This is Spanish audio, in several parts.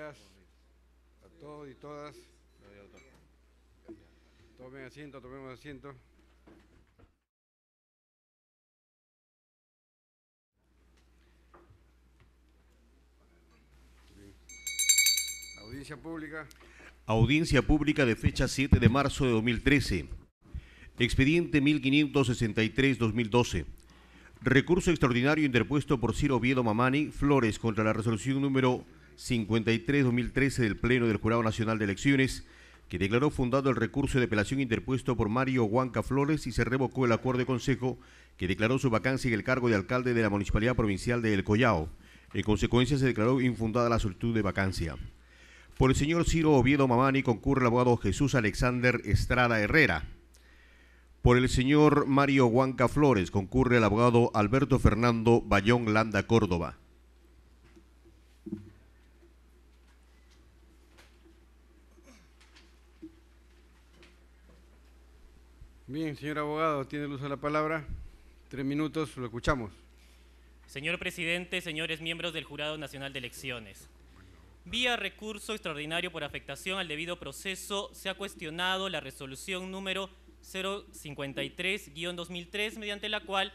días a todos y todas. Tomen asiento, tomemos asiento. Bien. Audiencia pública. Audiencia pública de fecha 7 de marzo de 2013. Expediente 1563-2012. Recurso extraordinario interpuesto por Ciro Oviedo Mamani Flores contra la resolución número 53-2013 del Pleno del Jurado Nacional de Elecciones, que declaró fundado el recurso de apelación interpuesto por Mario Huanca Flores y se revocó el acuerdo de consejo que declaró su vacancia en el cargo de alcalde de la Municipalidad Provincial de El Collao. En consecuencia, se declaró infundada la solicitud de vacancia. Por el señor Ciro Oviedo Mamani concurre el abogado Jesús Alexander Estrada Herrera. Por el señor Mario Huanca Flores concurre el abogado Alberto Fernando Bayón Landa Córdoba. Bien, señor abogado, tiene el uso de la palabra. 3 minutos, lo escuchamos. Señor presidente, señores miembros del Jurado Nacional de Elecciones. Vía recurso extraordinario por afectación al debido proceso, se ha cuestionado la resolución número 053-2003, mediante la cual,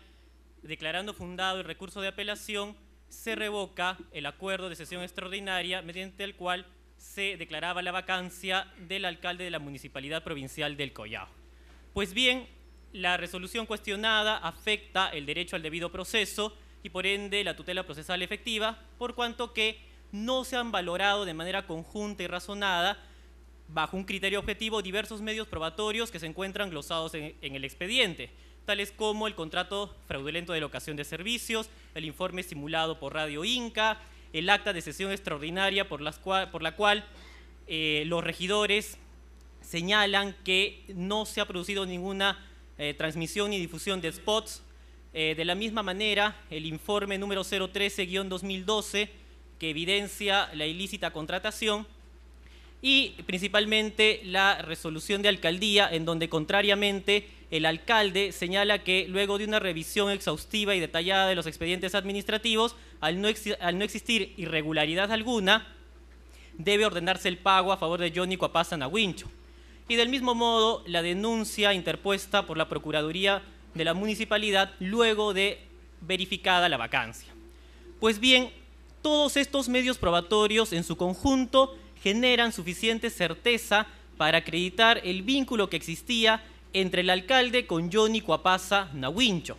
declarando fundado el recurso de apelación, se revoca el acuerdo de sesión extraordinaria mediante el cual se declaraba la vacancia del alcalde de la Municipalidad Provincial del Collao. Pues bien, la resolución cuestionada afecta el derecho al debido proceso y por ende la tutela procesal efectiva, por cuanto que no se han valorado de manera conjunta y razonada, bajo un criterio objetivo, diversos medios probatorios que se encuentran glosados en el expediente, tales como el contrato fraudulento de locación de servicios, el informe simulado por Radio Inca, el acta de sesión extraordinaria por la cual los regidores señalan que no se ha producido ninguna transmisión ni difusión de spots. De la misma manera, el informe número 013-2012, que evidencia la ilícita contratación, y principalmente la resolución de alcaldía, en donde contrariamente el alcalde señala que luego de una revisión exhaustiva y detallada de los expedientes administrativos, al no existir irregularidad alguna, debe ordenarse el pago a favor de Johnny Cuapasa Nahuincho. Y del mismo modo, la denuncia interpuesta por la Procuraduría de la Municipalidad luego de verificada la vacancia. Pues bien, todos estos medios probatorios en su conjunto generan suficiente certeza para acreditar el vínculo que existía entre el alcalde con Johnny Cuapasa Nahuincho,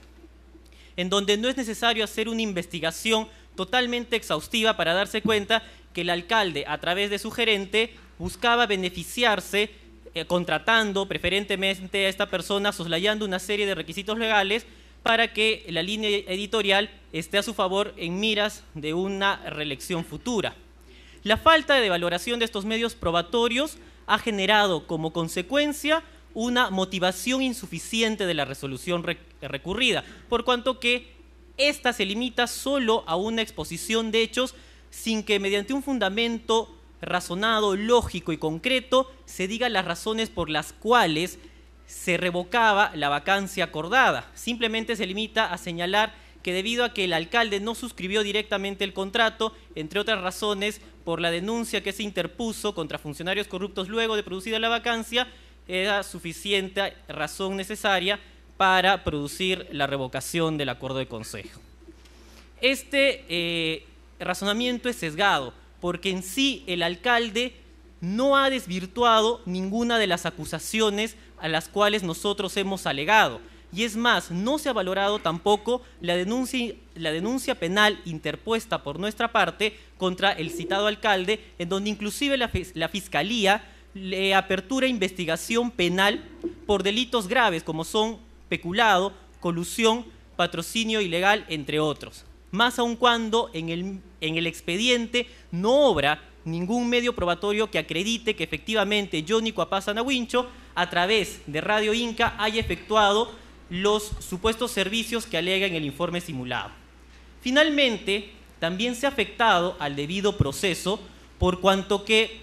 en donde no es necesario hacer una investigación totalmente exhaustiva para darse cuenta que el alcalde, a través de su gerente, buscaba beneficiarse contratando preferentemente a esta persona, soslayando una serie de requisitos legales para que la línea editorial esté a su favor en miras de una reelección futura. La falta de valoración de estos medios probatorios ha generado como consecuencia una motivación insuficiente de la resolución recurrida, por cuanto que ésta se limita solo a una exposición de hechos sin que mediante un fundamento razonado, lógico y concreto se diga las razones por las cuales se revocaba la vacancia acordada. Simplemente se limita a señalar que debido a que el alcalde no suscribió directamente el contrato, entre otras razones, por la denuncia que se interpuso contra funcionarios corruptos luego de producida la vacancia, era suficiente razón necesaria para producir la revocación del acuerdo de consejo. Este razonamiento es sesgado, porque en sí el alcalde no ha desvirtuado ninguna de las acusaciones a las cuales nosotros hemos alegado. Y es más, no se ha valorado tampoco la denuncia penal interpuesta por nuestra parte contra el citado alcalde, en donde inclusive la Fiscalía le apertura investigación penal por delitos graves como son peculado, colusión, patrocinio ilegal, entre otros. Más aun cuando en el expediente no obra ningún medio probatorio que acredite que efectivamente Johnny Cuapasa Nahuincho, a través de Radio Inca, haya efectuado los supuestos servicios que alega en el informe simulado. Finalmente, también se ha afectado al debido proceso por cuanto que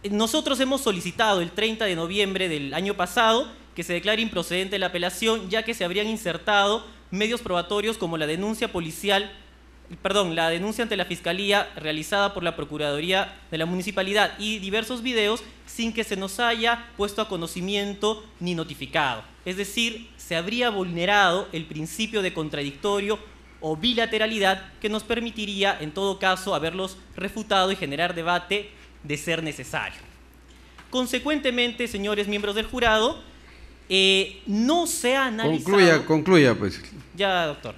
nosotros hemos solicitado el 30 de noviembre del año pasado que se declare improcedente la apelación, ya que se habrían insertado medios probatorios como la denuncia policial la denuncia ante la Fiscalía realizada por la Procuraduría de la Municipalidad y diversos videos sin que se nos haya puesto a conocimiento ni notificado. Es decir, se habría vulnerado el principio de contradictorio o bilateralidad que nos permitiría, en todo caso, haberlos refutado y generar debate de ser necesario. Consecuentemente, señores miembros del jurado, no se ha analizado... Concluya, pues. Ya, doctor.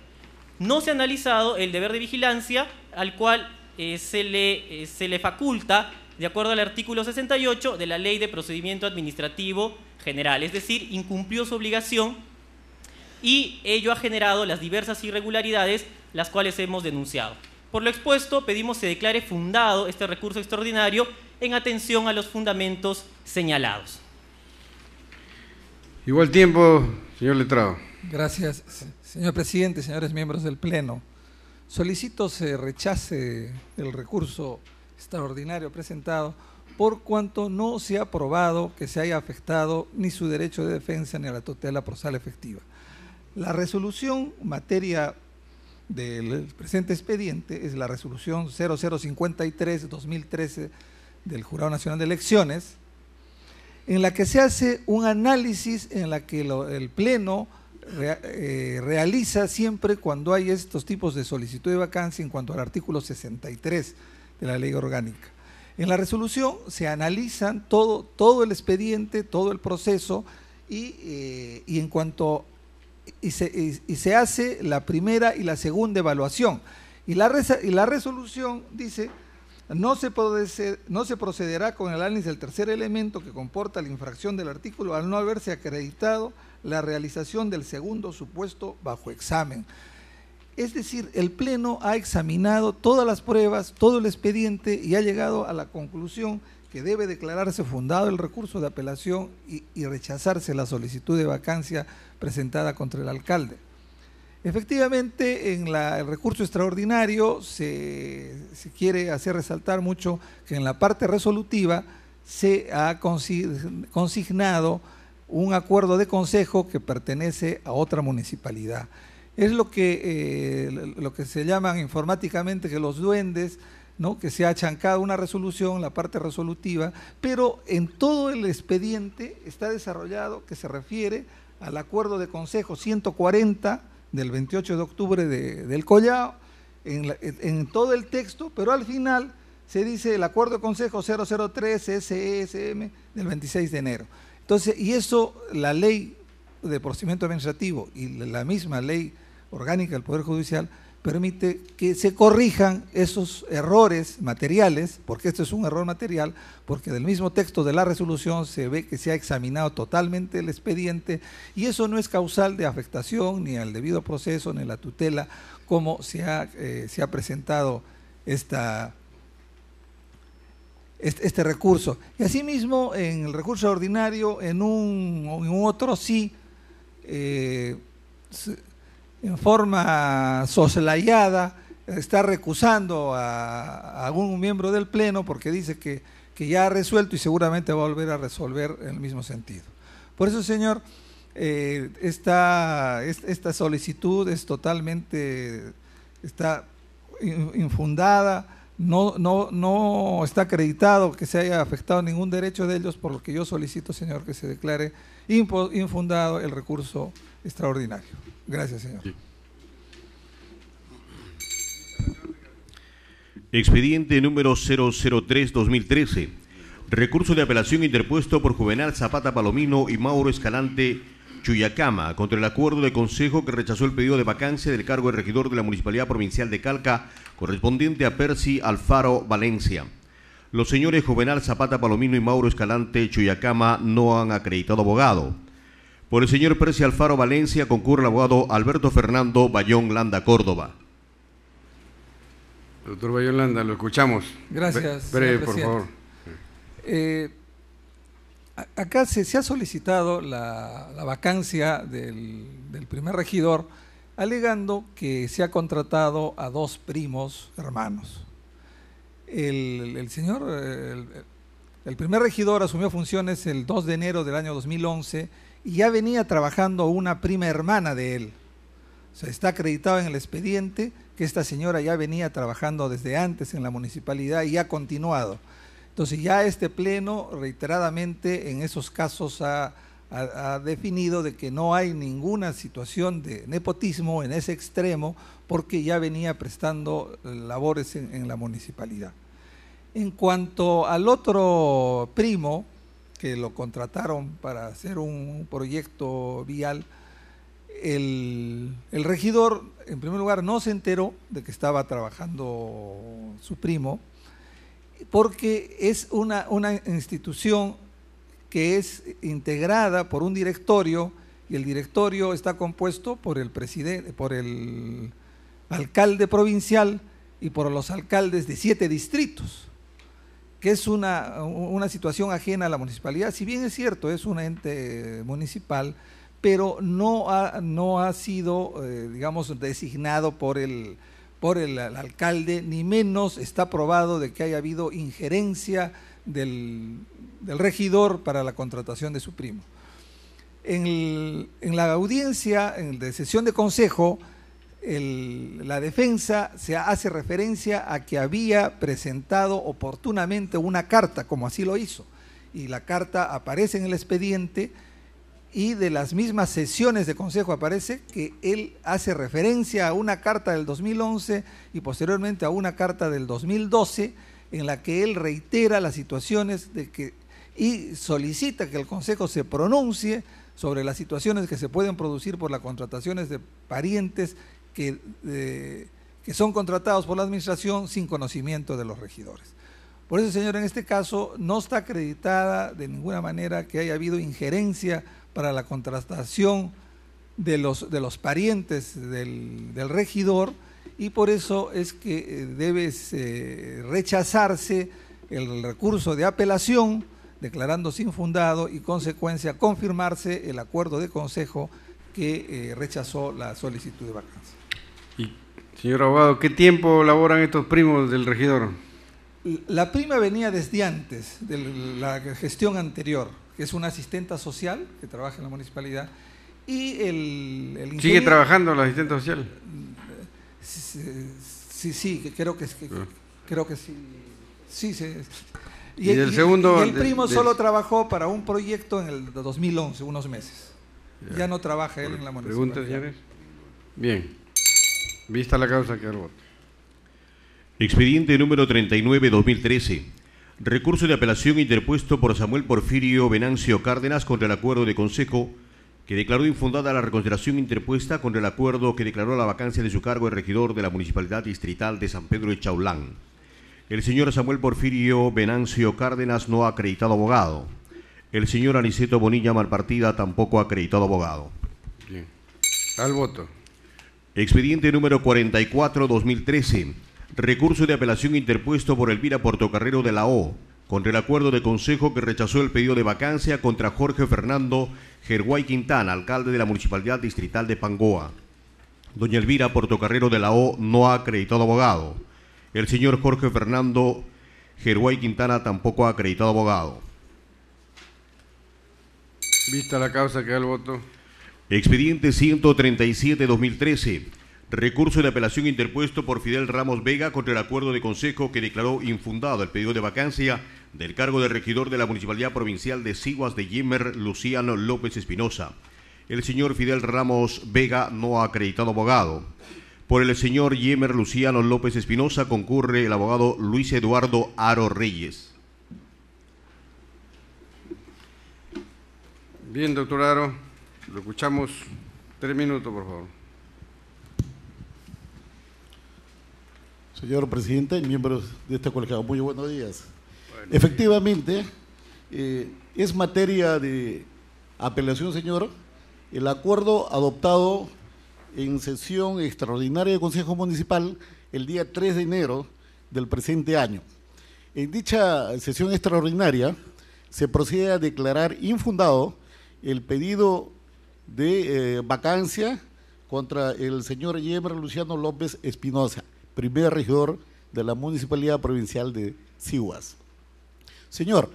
No se ha analizado el deber de vigilancia al cual se le faculta de acuerdo al artículo 68 de la Ley de Procedimiento Administrativo General. Es decir, incumplió su obligación y ello ha generado las diversas irregularidades las cuales hemos denunciado. Por lo expuesto, pedimos se declare fundado este recurso extraordinario en atención a los fundamentos señalados. Igual tiempo, señor letrado. Gracias, señor presidente, señores miembros del Pleno. Solicito se rechace el recurso extraordinario presentado por cuanto no se ha probado que se haya afectado ni su derecho de defensa ni a la tutela procesal efectiva. La resolución materia del presente expediente es la resolución 0053-2013 del Jurado Nacional de Elecciones, en la que se hace un análisis en la que el Pleno realiza siempre cuando hay estos tipos de solicitud de vacancia en cuanto al artículo 63 de la Ley Orgánica. En la resolución se analizan todo el expediente, todo el proceso y se hace la primera y la segunda evaluación. Y la resolución dice: no se procederá con el análisis del tercer elemento que comporta la infracción del artículo al no haberse acreditado la realización del segundo supuesto bajo examen. Es decir, el Pleno ha examinado todas las pruebas, todo el expediente y ha llegado a la conclusión que debe declararse fundado el recurso de apelación y rechazarse la solicitud de vacancia presentada contra el alcalde. Efectivamente, en el recurso extraordinario se quiere hacer resaltar mucho que en la parte resolutiva se ha consignado un acuerdo de consejo que pertenece a otra municipalidad. Es lo que se llaman informáticamente que los duendes, ¿no? Que se ha achancado una resolución, la parte resolutiva, pero en todo el expediente está desarrollado que se refiere al acuerdo de consejo 140 del 28 de octubre del Collao, en todo el texto, pero al final se dice el acuerdo de consejo 003 SESM del 26 de enero. Entonces, y eso, la ley de procedimiento administrativo y la misma ley orgánica del Poder Judicial permite que se corrijan esos errores materiales, porque esto es un error material, porque del mismo texto de la resolución se ve que se ha examinado totalmente el expediente y eso no es causal de afectación ni al debido proceso ni a la tutela como se ha presentado este recurso. Y asimismo, en el recurso ordinario, en un otro sí, en forma soslayada, está recusando a algún miembro del Pleno porque dice que ya ha resuelto y seguramente va a volver a resolver en el mismo sentido. Por eso, señor, esta solicitud es totalmente infundada, no está acreditado que se haya afectado ningún derecho de ellos, por lo que yo solicito, señor, que se declare infundado el recurso extraordinario. Gracias, señor. Sí. Expediente número 003-2013. Recurso de apelación interpuesto por Juvenal Zapata Palomino y Mauro Escalante Chuyacama contra el acuerdo de consejo que rechazó el pedido de vacancia del cargo de regidor de la Municipalidad Provincial de Calca correspondiente a Percy Alfaro Valencia. Los señores Juvenal Zapata Palomino y Mauro Escalante Chuyacama no han acreditado abogado. Por el señor Percy Alfaro Valencia concurre el abogado Alberto Fernando Bayón Landa Córdoba. Doctor Bayón Landa, lo escuchamos. Gracias. Breve, por favor. Acá se ha solicitado la vacancia del primer regidor, alegando que se ha contratado a dos primos hermanos. El primer regidor asumió funciones el 2 de enero del año 2011 y ya venía trabajando una prima hermana de él, O sea, está acreditado en el expediente que esta señora ya venía trabajando desde antes en la municipalidad y ha continuado. Entonces ya este pleno reiteradamente en esos casos ha definido de que no hay ninguna situación de nepotismo en ese extremo porque ya venía prestando labores en la municipalidad. En cuanto al otro primo, que lo contrataron para hacer un proyecto vial, el regidor, en primer lugar, no se enteró de que estaba trabajando su primo, porque es una institución que es integrada por un directorio, y el directorio está compuesto por el presidente, por el alcalde provincial y por los alcaldes de 7 distritos, que es una situación ajena a la municipalidad. Si bien es cierto, es un ente municipal, pero no ha sido, digamos, designado por el alcalde, ni menos está probado de que haya habido injerencia del regidor para la contratación de su primo. En la audiencia de sesión de consejo, la defensa se hace referencia a que había presentado oportunamente una carta, como así lo hizo, y la carta aparece en el expediente, y de las mismas sesiones de consejo aparece que él hace referencia a una carta del 2011 y posteriormente a una carta del 2012 en la que él reitera las situaciones y solicita que el consejo se pronuncie sobre las situaciones que se pueden producir por las contrataciones de parientes que son contratados por la administración sin conocimiento de los regidores. Por eso, señor, en este caso no está acreditada de ninguna manera que haya habido injerencia para la contratación de los parientes del regidor, y por eso es que debe rechazarse el recurso de apelación, declarándose infundado, y consecuencia confirmarse el acuerdo de consejo que rechazó la solicitud de vacancia. Y, señor abogado, ¿qué tiempo laboran estos primos del regidor? La prima venía desde antes de la gestión anterior, que es una asistenta social que trabaja en la municipalidad, y el ¿Sigue trabajando la asistente social? Sí, creo que sí. Sí. Y el segundo, y el primo solo trabajó para un proyecto en el 2011, unos meses. Ya no trabaja él en la municipalidad. ¿Preguntas, señores? Bien. Vista la causa, queda el voto. Expediente número 39-2013. Recurso de apelación interpuesto por Samuel Porfirio Venancio Cárdenas contra el acuerdo de consejo que declaró infundada la reconsideración interpuesta contra el acuerdo que declaró la vacancia de su cargo de regidor de la Municipalidad Distrital de San Pedro de Chaulán. El señor Samuel Porfirio Venancio Cárdenas no ha acreditado abogado. El señor Aniceto Bonilla Malpartida tampoco ha acreditado abogado. Bien. Al voto. Expediente número 44-2013. Recurso de apelación interpuesto por Elvira Portocarrero de la O contra el acuerdo de consejo que rechazó el pedido de vacancia contra Jorge Fernando Gerguay Quintana, alcalde de la Municipalidad Distrital de Pangoa. Doña Elvira Portocarrero de la O no ha acreditado abogado. El señor Jorge Fernando Gerguay Quintana tampoco ha acreditado abogado. Vista la causa, queda el voto. Expediente 137-2013. Recurso de apelación interpuesto por Fidel Ramos Vega contra el acuerdo de consejo que declaró infundado el pedido de vacancia del cargo de regidor de la Municipalidad Provincial de Siguas de Yemer Luciano López Espinosa. El señor Fidel Ramos Vega no ha acreditado abogado. Por el señor Yemer Luciano López Espinosa concurre el abogado Luis Eduardo Aro Reyes. Bien, doctor Aro, lo escuchamos. 3 minutos, por favor. Señor presidente y miembros de esta colegiado, muy buenos días. Bueno, efectivamente, es materia de apelación, señor, el acuerdo adoptado en sesión extraordinaria del Consejo Municipal el día 3 de enero del presente año. En dicha sesión extraordinaria se procede a declarar infundado el pedido de vacancia contra el señor Yemer Luciano López Espinosa, primer regidor de la Municipalidad Provincial de Siguas. Señor,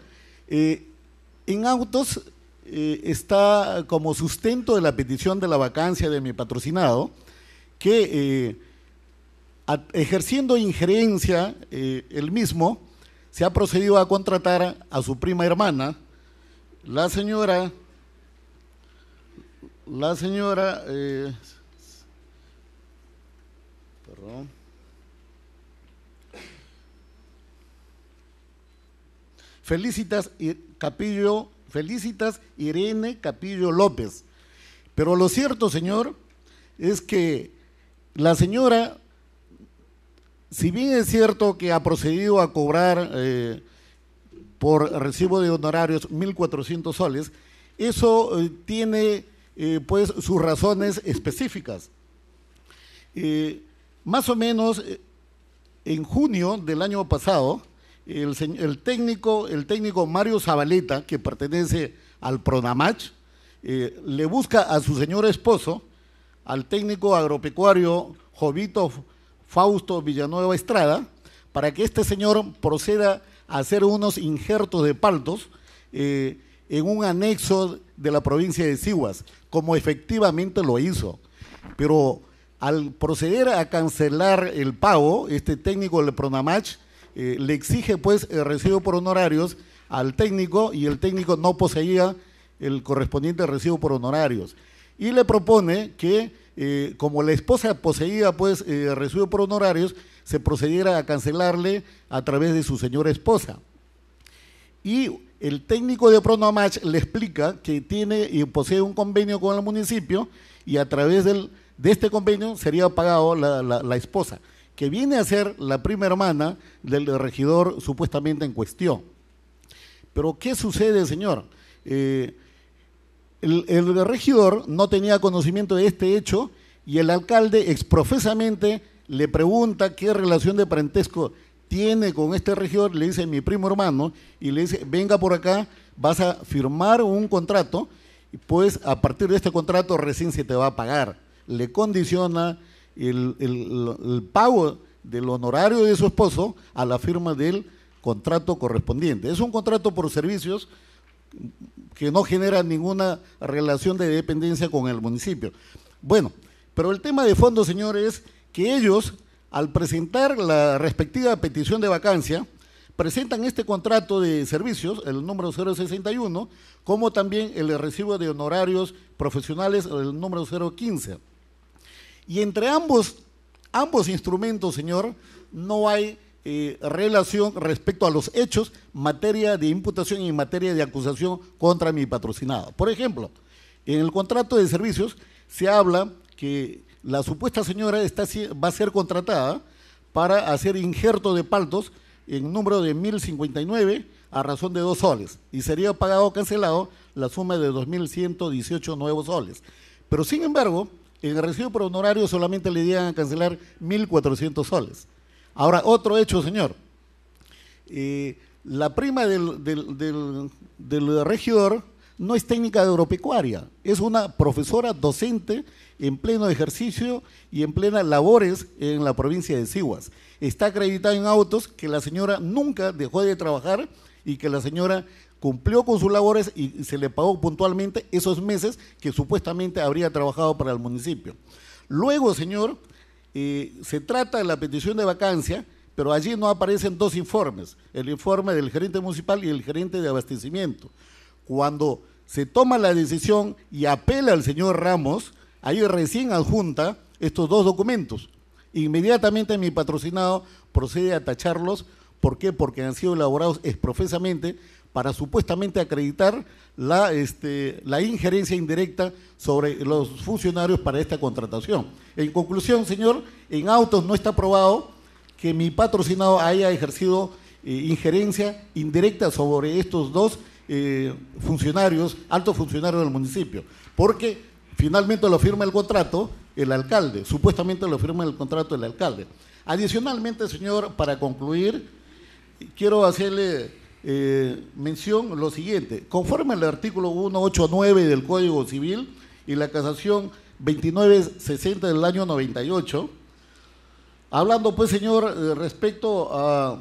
en autos está como sustento de la petición de la vacancia de mi patrocinado que ejerciendo injerencia él mismo, se ha procedido a contratar a su prima hermana, la señora Felicitas Irene Capillo López. Pero lo cierto, señor, es que la señora, si bien es cierto que ha procedido a cobrar por recibo de honorarios 1.400 soles, eso tiene pues sus razones específicas. Más o menos en junio del año pasado, el técnico Mario Zabaleta, que pertenece al Pronamach, le busca a su señor esposo, al técnico agropecuario Jovito Fausto Villanueva Estrada, para que este señor proceda a hacer unos injertos de paltos en un anexo de la provincia de Sihuas, como efectivamente lo hizo. Pero al proceder a cancelar el pago, este técnico del Pronamach le exige pues el recibo por honorarios al técnico, y el técnico no poseía el correspondiente recibo por honorarios, y le propone que como la esposa poseía pues recibo por honorarios, se procediera a cancelarle a través de su señora esposa. Y el técnico de Pronamach le explica que tiene y posee un convenio con el municipio, y a través de este convenio sería pagado la esposa, que viene a ser la prima hermana del regidor supuestamente en cuestión. Pero ¿qué sucede, señor? El regidor no tenía conocimiento de este hecho, y el alcalde exprofesamente le pregunta qué relación de parentesco tiene con este regidor. Le dice mi primo hermano, y le dice venga por acá, vas a firmar un contrato, y pues a partir de este contrato recién se te va a pagar. Le condiciona el pago del honorario de su esposo a la firma del contrato correspondiente. Es un contrato por servicios que no genera ninguna relación de dependencia con el municipio. Bueno, pero el tema de fondo, señor, es que ellos, al presentar la respectiva petición de vacancia, presentan este contrato de servicios, el número 061, como también el recibo de honorarios profesionales, el número 015. Y entre ambos instrumentos, señor, no hay relación respecto a los hechos, materia de imputación y materia de acusación contra mi patrocinado. Por ejemplo, en el contrato de servicios se habla que la supuesta señora va a ser contratada para hacer injerto de paltos en número de 1.059 a razón de 2 soles, y sería pagado o cancelado la suma de 2.118 nuevos soles. Pero sin embargo, en el recibo por honorario solamente le llegan a cancelar 1.400 soles. Ahora, otro hecho, señor. La prima del regidor no es técnica agropecuaria, es una profesora docente en pleno ejercicio y en plenas labores en la provincia de Sihuas. Está acreditada en autos que la señora nunca dejó de trabajar, y que la señora cumplió con sus labores y se le pagó puntualmente esos meses que supuestamente habría trabajado para el municipio. Luego, señor, se trata de la petición de vacancia, pero allí no aparecen dos informes, el informe del gerente municipal y el gerente de abastecimiento. Cuando se toma la decisión y apela al señor Ramos, ahí recién adjunta estos dos documentos. Inmediatamente mi patrocinado procede a tacharlos. ¿Por qué? Porque han sido elaborados exprofesamente para supuestamente acreditar la injerencia indirecta sobre los funcionarios para esta contratación. En conclusión, señor, en autos no está probado que mi patrocinado haya ejercido injerencia indirecta sobre estos dos funcionarios, altos funcionarios del municipio, porque finalmente lo firma el contrato el alcalde, supuestamente lo firma el contrato el alcalde. Adicionalmente, señor, para concluir, quiero hacerle mención lo siguiente. Conforme al artículo 189 del Código Civil y la casación 2960 del año 98, hablando pues, señor, respecto a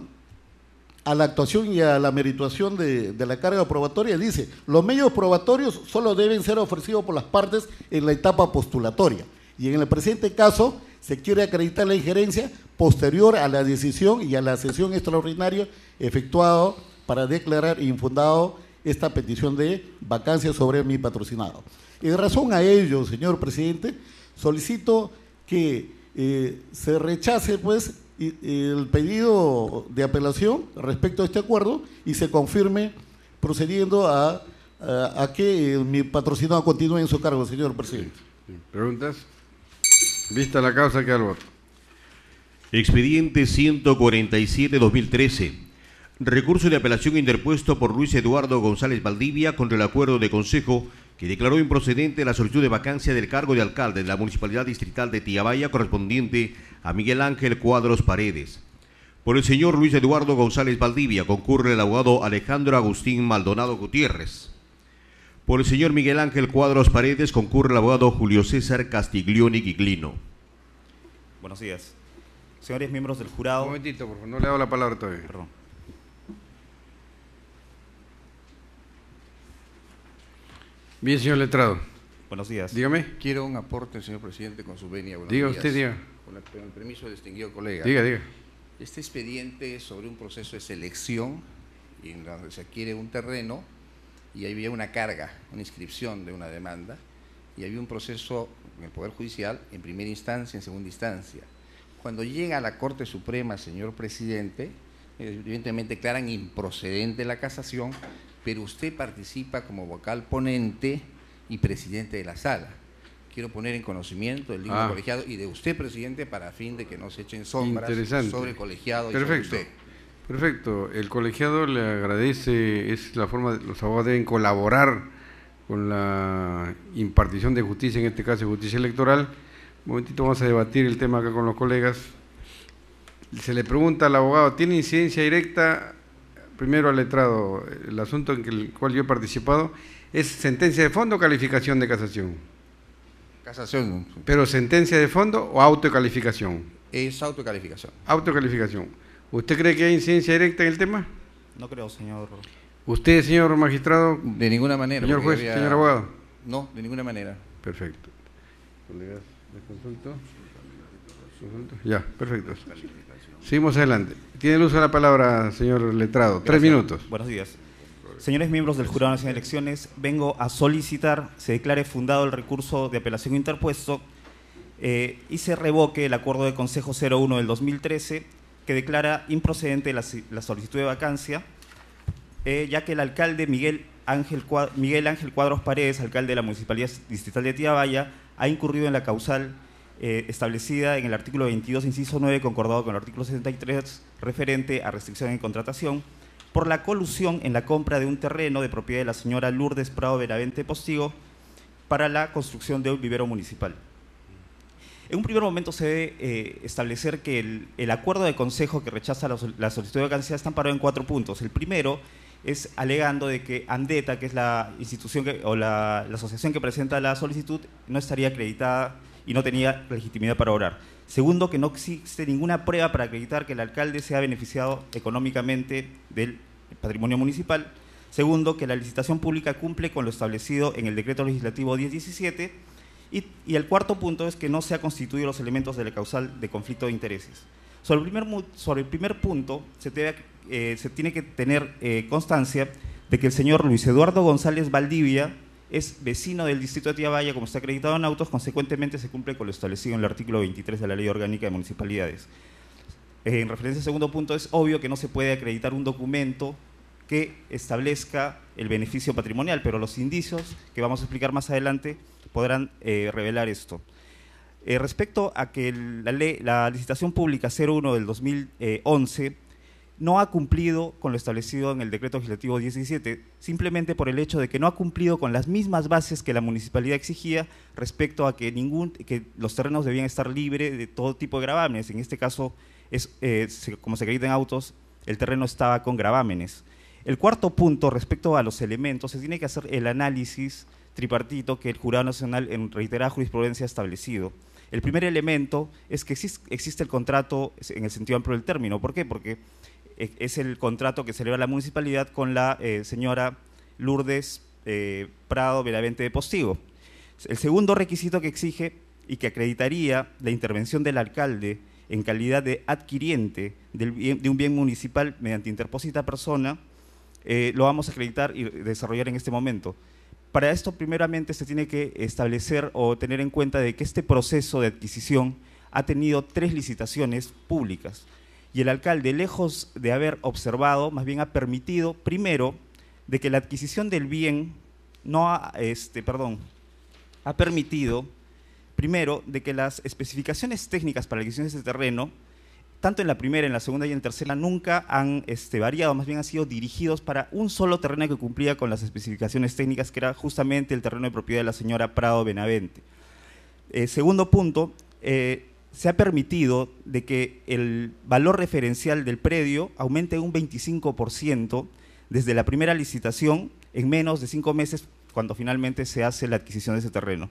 la actuación y a la merituación de la carga probatoria, dice: los medios probatorios solo deben ser ofrecidos por las partes en la etapa postulatoria, y en el presente caso se quiere acreditar la injerencia posterior a la decisión y a la sesión extraordinaria efectuado para declarar infundado esta petición de vacancia sobre mi patrocinado. En razón a ello, señor presidente, solicito que se rechace pues el pedido de apelación respecto a este acuerdo y se confirme procediendo a que mi patrocinado continúe en su cargo, señor presidente. ¿Preguntas? Vista la causa, queda el voto. Expediente 147-2013. Recurso de apelación interpuesto por Luis Eduardo González Valdivia contra el acuerdo de consejo que declaró improcedente la solicitud de vacancia del cargo de alcalde de la Municipalidad Distrital de Tiabaya correspondiente a Miguel Ángel Cuadros Paredes. Por el señor Luis Eduardo González Valdivia concurre el abogado Alejandro Agustín Maldonado Gutiérrez. Por el señor Miguel Ángel Cuadros Paredes concurre el abogado Julio César Castiglioni Giglino. Buenos días. Señores miembros del jurado... Un momentito, por favor, no le he dado la palabra todavía. Perdón. Bien, señor letrado. Buenos días. Dígame. Quiero un aporte, señor presidente, con su venia. Buenos Diga días. usted, diga. Con el permiso del distinguido colega. Diga, diga. Este expediente es sobre un proceso de selección en donde se adquiere un terreno y había una carga, una inscripción de una demanda y había un proceso en el Poder Judicial en primera instancia, en segunda instancia. Cuando llega a la Corte Suprema, señor presidente, evidentemente declaran improcedente la casación, pero usted participa como vocal ponente y presidente de la sala. Quiero poner en conocimiento del digno colegiado y de usted, presidente, para fin de que no se echen sombras sobre el colegiado y sobre usted. Perfecto. El colegiado le agradece, es la forma, los abogados deben colaborar con la impartición de justicia, en este caso justicia electoral. Un momentito, vamos a debatir el tema acá con los colegas. Se le pregunta al abogado, ¿tiene incidencia directa? Primero al letrado, el asunto en el cual yo he participado, ¿es sentencia de fondo o calificación de casación? Casación. ¿Pero sentencia de fondo o autocalificación? Es autocalificación. Autocalificación. ¿Usted cree que hay incidencia directa en el tema? No creo, señor. ¿Usted, señor magistrado? De ninguna manera. Señor juez, señor abogado. No, de ninguna manera. Perfecto. Colegas, ¿les consulto? Ya, perfecto. Seguimos adelante. Tiene el uso de la palabra, señor letrado. Gracias. 3 minutos. Buenos días. Señores miembros del Jurado Nacional de Elecciones, vengo a solicitar se declare fundado el recurso de apelación interpuesto y se revoque el acuerdo de Consejo 01 del 2013 que declara improcedente la solicitud de vacancia, ya que el alcalde Miguel Ángel Cuadros Paredes, alcalde de la Municipalidad Distrital de Tiabaya, ha incurrido en la causal establecida en el artículo 22, inciso 9, concordado con el artículo 63, referente a restricción en contratación, por la colusión en la compra de un terreno de propiedad de la señora Lourdes Prado Benavente Postigo para la construcción de un vivero municipal. En un primer momento se debe establecer que el acuerdo de consejo que rechaza la solicitud de vacancia está amparado en 4 puntos. El primero es alegando de que ANDETA, que es la institución o la asociación que presenta la solicitud, no estaría acreditada y no tenía legitimidad para obrar. Segundo, que no existe ninguna prueba para acreditar que el alcalde se ha beneficiado económicamente del patrimonio municipal. Segundo, que la licitación pública cumple con lo establecido en el decreto legislativo 1017. Y el cuarto punto es que no se han constituido los elementos de la causal de conflicto de intereses. Sobre el primer punto, se tiene que tener constancia de que el señor Luis Eduardo González Valdivia es vecino del distrito de Tiabaya, como está acreditado en autos, consecuentemente se cumple con lo establecido en el artículo 23 de la Ley Orgánica de Municipalidades. En referencia al segundo punto, es obvio que no se puede acreditar un documento que establezca el beneficio patrimonial, pero los indicios que vamos a explicar más adelante podrán revelar esto. Respecto a que la licitación pública 01 del 2011 no ha cumplido con lo establecido en el decreto legislativo 1017, simplemente por el hecho de que no ha cumplido con las mismas bases que la municipalidad exigía respecto a que los terrenos debían estar libres de todo tipo de gravámenes. En este caso, como se acredita en autos, el terreno estaba con gravámenes. El cuarto punto, respecto a los elementos, se tiene que hacer el análisis tripartito que el Jurado Nacional en reiterada jurisprudencia ha establecido. El primer elemento es que existe el contrato en el sentido amplio del término. ¿Por qué? Porque es el contrato que celebra la municipalidad con la señora Lourdes Prado Benavente de Postigo. El segundo requisito que exige y que acreditaría la intervención del alcalde en calidad de adquiriente de un bien municipal mediante interpósita persona, lo vamos a acreditar y desarrollar en este momento. Para esto, primeramente, se tiene que establecer o tener en cuenta de que este proceso de adquisición ha tenido 3 licitaciones públicas y el alcalde, lejos de haber observado, más bien ha permitido, primero, de que la adquisición del bien ha permitido, primero, de que las especificaciones técnicas para la adquisición de este terreno, tanto en la primera, en la segunda y en la tercera, nunca han variado, más bien han sido dirigidos para un solo terreno que cumplía con las especificaciones técnicas, que era justamente el terreno de propiedad de la señora Prado Benavente. Segundo punto, se ha permitido de que el valor referencial del predio aumente un 25% desde la primera licitación en menos de 5 meses, cuando finalmente se hace la adquisición de ese terreno.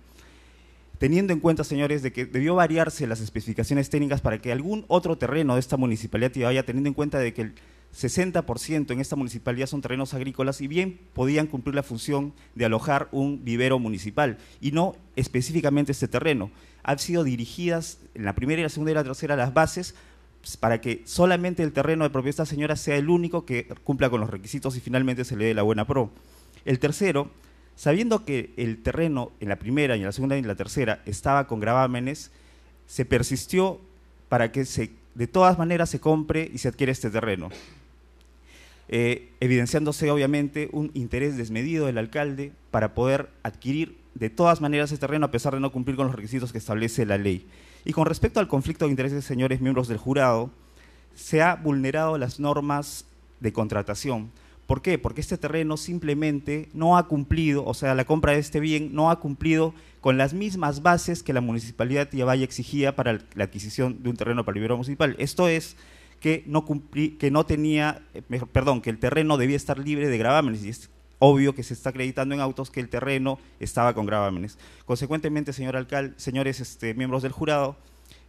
Teniendo en cuenta, señores, de que debió variarse las especificaciones técnicas para que algún otro terreno de esta municipalidad vaya teniendo en cuenta de que el 60% en esta municipalidad son terrenos agrícolas y bien podían cumplir la función de alojar un vivero municipal y no específicamente este terreno. Han sido dirigidas en la primera y la segunda y la tercera las bases para que solamente el terreno de propiedad de esta señora sea el único que cumpla con los requisitos y finalmente se le dé la buena pro. El tercero, sabiendo que el terreno en la primera y en la segunda y en la tercera estaba con gravámenes, se persistió para que de todas maneras se compre y se adquiere este terreno, evidenciándose obviamente un interés desmedido del alcalde para poder adquirir de todas maneras ese terreno a pesar de no cumplir con los requisitos que establece la ley. Y con respecto al conflicto de intereses, señores miembros del jurado, se ha vulnerado las normas de contratación. ¿Por qué? Porque este terreno simplemente no ha cumplido, o sea, la compra de este bien no ha cumplido con las mismas bases que la municipalidad de Yavaya exigía para la adquisición de un terreno para el vivero municipal. Esto es que que el terreno debía estar libre de gravámenes, y es obvio que se está acreditando en autos que el terreno estaba con gravámenes. Consecuentemente, señor alcalde, señores miembros del jurado,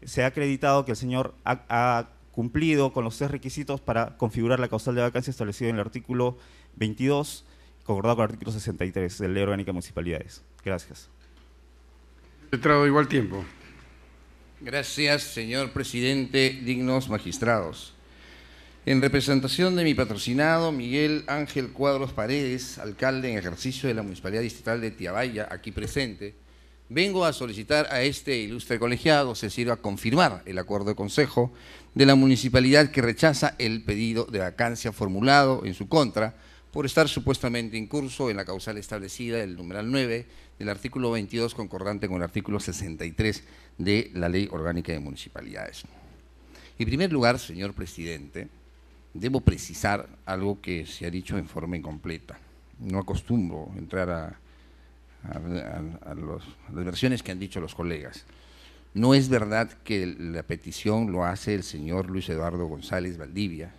se ha acreditado que el señor ha cumplido con los 3 requisitos para configurar la causal de vacancia establecida en el artículo 22, concordado con el artículo 63 de la Ley Orgánica de Municipalidades. Gracias. Letrado, igual tiempo. Gracias, señor presidente, dignos magistrados. En representación de mi patrocinado, Miguel Ángel Cuadros Paredes, alcalde en ejercicio de la Municipalidad Distrital de Tiabaya, aquí presente, vengo a solicitar a este ilustre colegiado se sirva a confirmar el acuerdo de consejo de la municipalidad que rechaza el pedido de vacancia formulado en su contra por estar supuestamente incurso en la causal establecida, el numeral 9 del artículo 22, concordante con el artículo 63 de la Ley Orgánica de Municipalidades. En primer lugar, señor presidente, debo precisar algo que se ha dicho en forma incompleta. No acostumbro entrar a las versiones que han dicho los colegas. No es verdad que la petición lo hace el señor Luis Eduardo González Valdivia.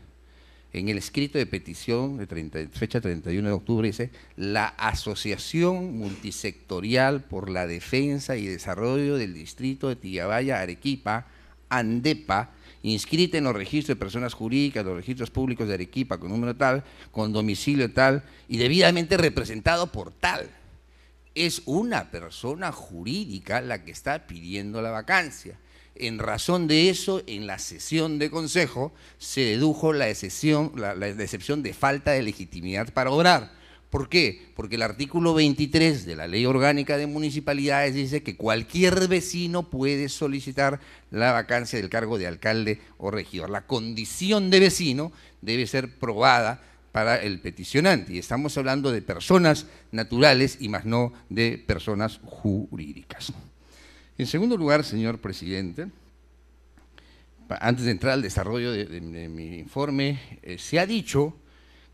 En el escrito de petición de fecha 31 de octubre dice: la Asociación Multisectorial por la Defensa y Desarrollo del Distrito de Tillabaya, Arequipa, ANDEPA, inscrita en los registros de personas jurídicas, los registros públicos de Arequipa con número tal, con domicilio tal y debidamente representado por tal. Es una persona jurídica la que está pidiendo la vacancia. En razón de eso, en la sesión de consejo se dedujo la excepción de falta de legitimidad para obrar. ¿Por qué? Porque el artículo 23 de la Ley Orgánica de Municipalidades dice que cualquier vecino puede solicitar la vacancia del cargo de alcalde o regidor. La condición de vecino debe ser probada para el peticionante, y estamos hablando de personas naturales y más no de personas jurídicas. En segundo lugar, señor presidente, antes de entrar al desarrollo de mi informe, se ha dicho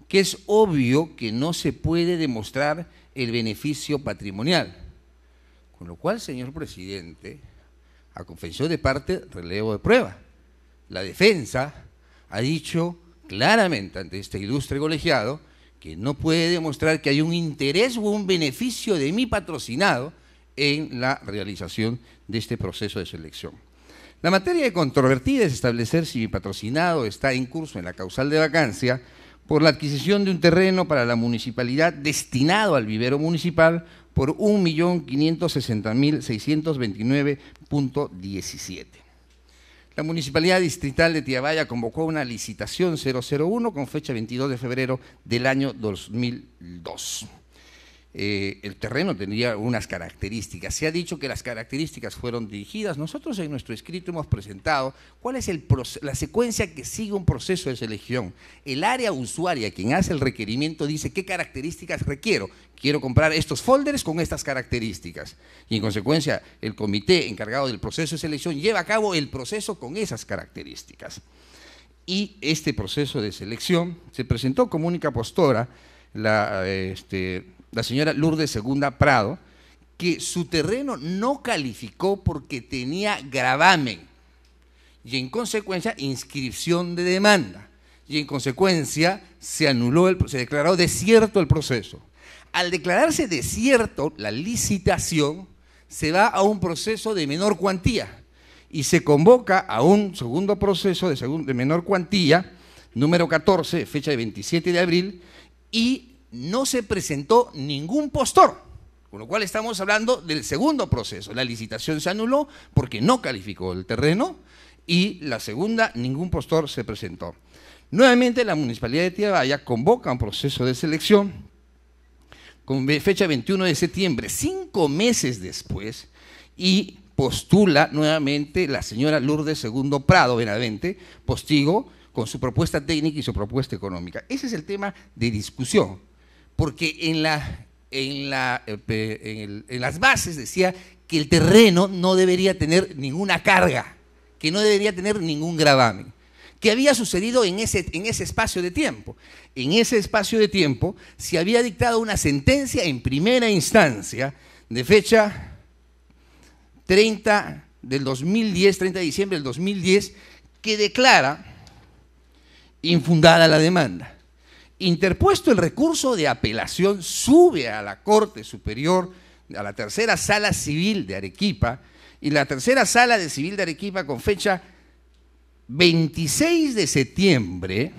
que es obvio que no se puede demostrar el beneficio patrimonial, con lo cual, señor presidente, a confesión de parte, relevo de prueba. La defensa ha dicho claramente ante este ilustre colegiado que no puede demostrar que hay un interés o un beneficio de mi patrocinado en la realización de este proceso de selección. La materia controvertida es establecer si mi patrocinado está en curso en la causal de vacancia por la adquisición de un terreno para la municipalidad destinado al vivero municipal por 1.560.629.17. La Municipalidad Distrital de Tiabaya convocó una licitación 001 con fecha 22 de febrero del año 2002. El terreno tendría unas características. Se ha dicho que las características fueron dirigidas. Nosotros en nuestro escrito hemos presentado cuál es la secuencia que sigue un proceso de selección. El área usuaria, quien hace el requerimiento, dice qué características requiero. Quiero comprar estos folders con estas características. Y en consecuencia, el comité encargado del proceso de selección lleva a cabo el proceso con esas características. Y este proceso de selección se presentó como única postora la señora Lourdes Segunda Prado, que su terreno no calificó porque tenía gravamen y en consecuencia inscripción de demanda y en consecuencia se declaró desierto el proceso. Al declararse desierto la licitación, se va a un proceso de menor cuantía y se convoca a un segundo proceso de menor cuantía, número 14, fecha de 27 de abril, y no se presentó ningún postor, con lo cual estamos hablando del segundo proceso. La licitación se anuló porque no calificó el terreno y la segunda, ningún postor se presentó. Nuevamente la Municipalidad de Tiabaya convoca un proceso de selección con fecha 21 de septiembre, 5 meses después, y postula nuevamente la señora Lourdes Segundo Prado Benavente, postigo, con su propuesta técnica y su propuesta económica. Ese es el tema de discusión, porque en las bases decía que el terreno no debería tener ninguna carga, que no debería tener ningún gravamen. ¿Qué había sucedido en ese espacio de tiempo? En ese espacio de tiempo se había dictado una sentencia en primera instancia de fecha 30 de diciembre del 2010, que declara infundada la demanda. Interpuesto el recurso de apelación, sube a la Corte Superior, a la Tercera Sala Civil de Arequipa, y la Tercera Sala de Civil de Arequipa, con fecha 26 de septiembre,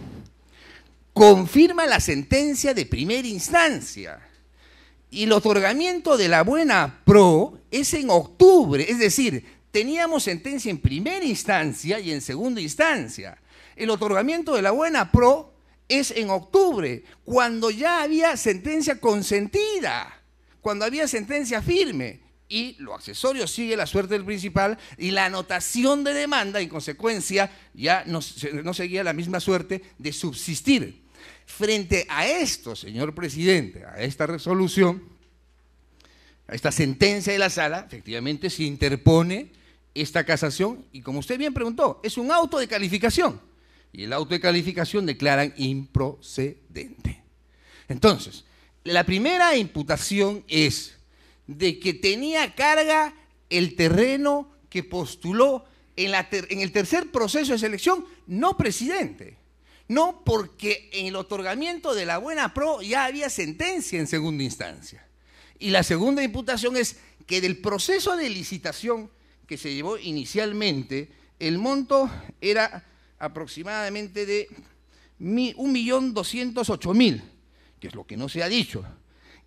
confirma la sentencia de primera instancia. Y el otorgamiento de la buena pro es en octubre, es decir, teníamos sentencia en primera instancia y en segunda instancia. El otorgamiento de la buena pro es en octubre, cuando ya había sentencia consentida, cuando había sentencia firme, y lo accesorio sigue la suerte del principal, y la anotación de demanda, en consecuencia, ya no seguía la misma suerte de subsistir. Frente a esto, señor presidente, a esta resolución, a esta sentencia de la sala, efectivamente se interpone esta casación, y como usted bien preguntó, es un auto de calificación, y el auto de calificación declaran improcedente. Entonces, la primera imputación es de que tenía carga el terreno que postuló en el tercer proceso de selección, no presidente, no, porque en el otorgamiento de la buena pro ya había sentencia en segunda instancia. Y la segunda imputación es que del proceso de licitación que se llevó inicialmente, el monto era aproximadamente de 1.208.000, que es lo que no se ha dicho.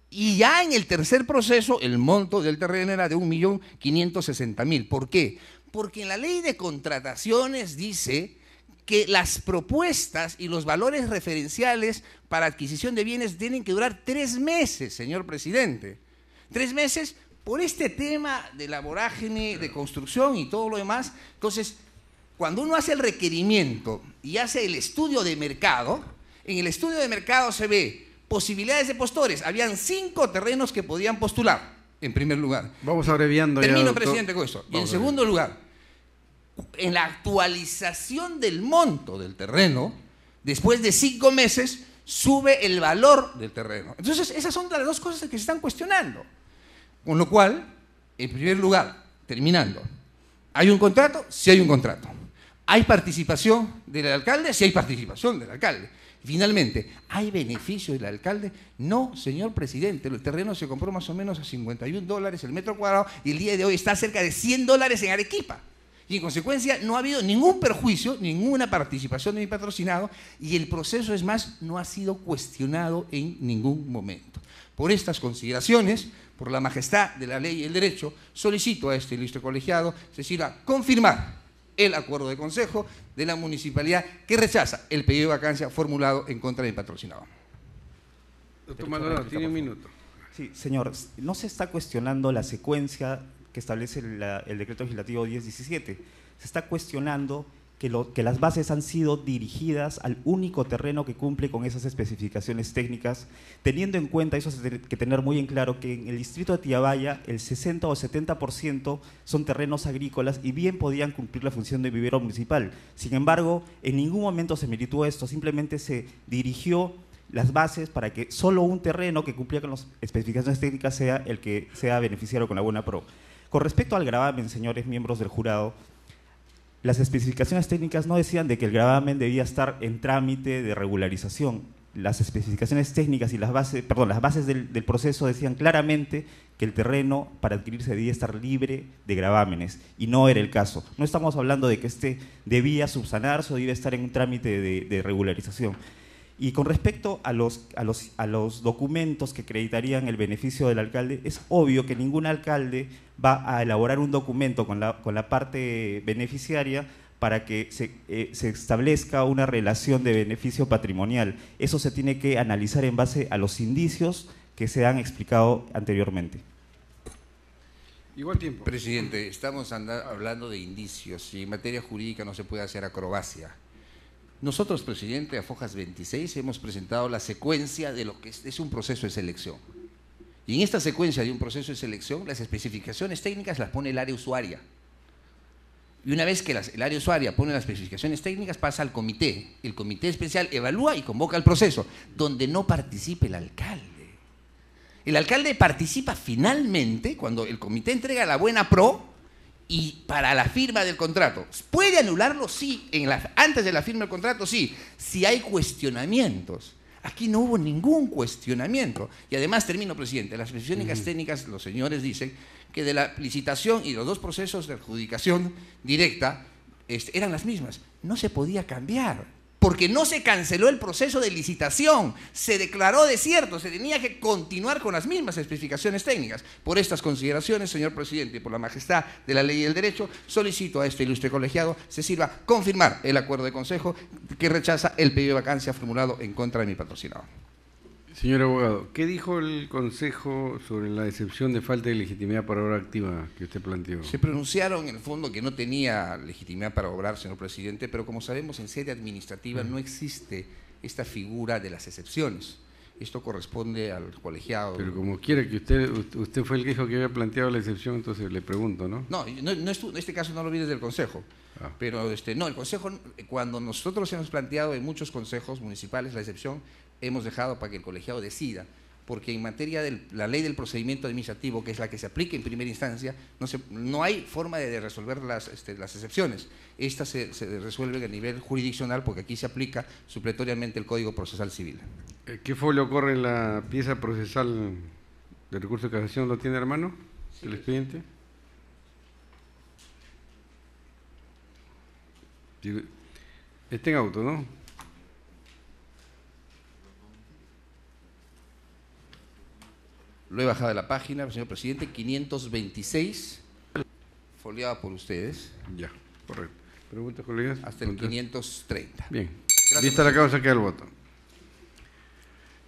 Y ya en el tercer proceso, el monto del terreno era de 1.560.000. ¿Por qué? Porque en la ley de contrataciones dice que las propuestas y los valores referenciales para adquisición de bienes tienen que durar 3 meses, señor presidente. 3 meses por este tema de la vorágine de construcción y todo lo demás. Entonces, cuando uno hace el requerimiento y hace el estudio de mercado, en el estudio de mercado se ve posibilidades de postores. Habían 5 terrenos que podían postular, en primer lugar. Vamos abreviando. Termino, presidente, con eso. Y en segundo lugar, en la actualización del monto del terreno, después de 5 meses, sube el valor del terreno. Entonces, esas son las 2 cosas que se están cuestionando. Con lo cual, en primer lugar, terminando, ¿hay un contrato? Sí hay un contrato. ¿Hay participación del alcalde? Sí hay participación del alcalde. Finalmente, ¿hay beneficio del alcalde? No, señor presidente, el terreno se compró más o menos a $51 el metro cuadrado y el día de hoy está cerca de $100 en Arequipa. Y en consecuencia no ha habido ningún perjuicio, ninguna participación de mi patrocinado, y el proceso, es más, no ha sido cuestionado en ningún momento. Por estas consideraciones, por la majestad de la ley y el derecho, solicito a este ilustre colegiado se sirva confirmar el acuerdo de consejo de la municipalidad que rechaza el pedido de vacancia formulado en contra de mi patrocinado. Doctor Maldonado, tiene un minuto. Sí, señor, no se está cuestionando la secuencia que establece el decreto legislativo 1017. Se está cuestionando que las bases han sido dirigidas al único terreno que cumple con esas especificaciones técnicas, teniendo en cuenta, eso se tiene que tener muy en claro, que en el distrito de Tillabaya el 60 o 70% son terrenos agrícolas y bien podían cumplir la función de vivero municipal. Sin embargo, en ningún momento se meritó esto, simplemente se dirigió las bases para que solo un terreno que cumplía con las especificaciones técnicas sea el que sea beneficiario con la buena pro. Con respecto al gravamen, señores miembros del jurado, las especificaciones técnicas no decían de que el gravamen debía estar en trámite de regularización. Las especificaciones técnicas y las bases del proceso decían claramente que el terreno para adquirirse debía estar libre de gravámenes, y no era el caso. No estamos hablando de que este debía subsanarse o debía estar en un trámite de regularización. Y con respecto a los documentos que acreditarían el beneficio del alcalde, es obvio que ningún alcalde va a elaborar un documento con la parte beneficiaria para que se establezca una relación de beneficio patrimonial. Eso se tiene que analizar en base a los indicios que se han explicado anteriormente. Igual tiempo. Presidente, estamos hablando de indicios y en materia jurídica no se puede hacer acrobacia. Nosotros, presidente, a Fojas 26 hemos presentado la secuencia de lo que es un proceso de selección. Y en esta secuencia de un proceso de selección, las especificaciones técnicas las pone el área usuaria. Y una vez que el área usuaria pone las especificaciones técnicas, pasa al comité. El comité especial evalúa y convoca el proceso, donde no participe el alcalde. El alcalde participa finalmente cuando el comité entrega la buena pro y para la firma del contrato. ¿Puede anularlo? Sí. Antes de la firma del contrato, sí. Si hay cuestionamientos. Aquí no hubo ningún cuestionamiento. Y además, termino, presidente, las especificaciones técnicas, los señores dicen que de la licitación y los dos procesos de adjudicación directa eran las mismas. No se podía cambiar, porque no se canceló el proceso de licitación, se declaró desierto, se tenía que continuar con las mismas especificaciones técnicas. Por estas consideraciones, señor presidente, y por la majestad de la ley y el derecho, solicito a este ilustre colegiado se sirva confirmar el acuerdo de consejo que rechaza el pedido de vacancia formulado en contra de mi patrocinado. Señor abogado, ¿qué dijo el Consejo sobre la excepción de falta de legitimidad para obra activa que usted planteó? Se pronunciaron en el fondo que no tenía legitimidad para obrar, señor presidente, pero como sabemos en sede administrativa no existe esta figura de las excepciones. Esto corresponde al colegiado. Pero como quiera que usted fue el que dijo que había planteado la excepción, entonces le pregunto, ¿no? No, en este caso no lo vi desde el Consejo. Pero no, el Consejo, cuando nosotros hemos planteado en muchos consejos municipales la excepción, hemos dejado para que el colegiado decida, porque en materia de la ley del procedimiento administrativo, que es la que se aplica en primera instancia, no hay forma de resolver las excepciones. Estas se resuelven a nivel jurisdiccional porque aquí se aplica supletoriamente el Código Procesal Civil. ¿Qué folio corre en la pieza procesal del recurso de casación? ¿Lo tiene, hermano? Sí. ¿El expediente? Está en auto, ¿no? Lo he bajado de la página, señor presidente, 526, foliado por ustedes. Ya, correcto. ¿Preguntas, colegas? Hasta el 530. Bien. Vista la causa, queda el voto.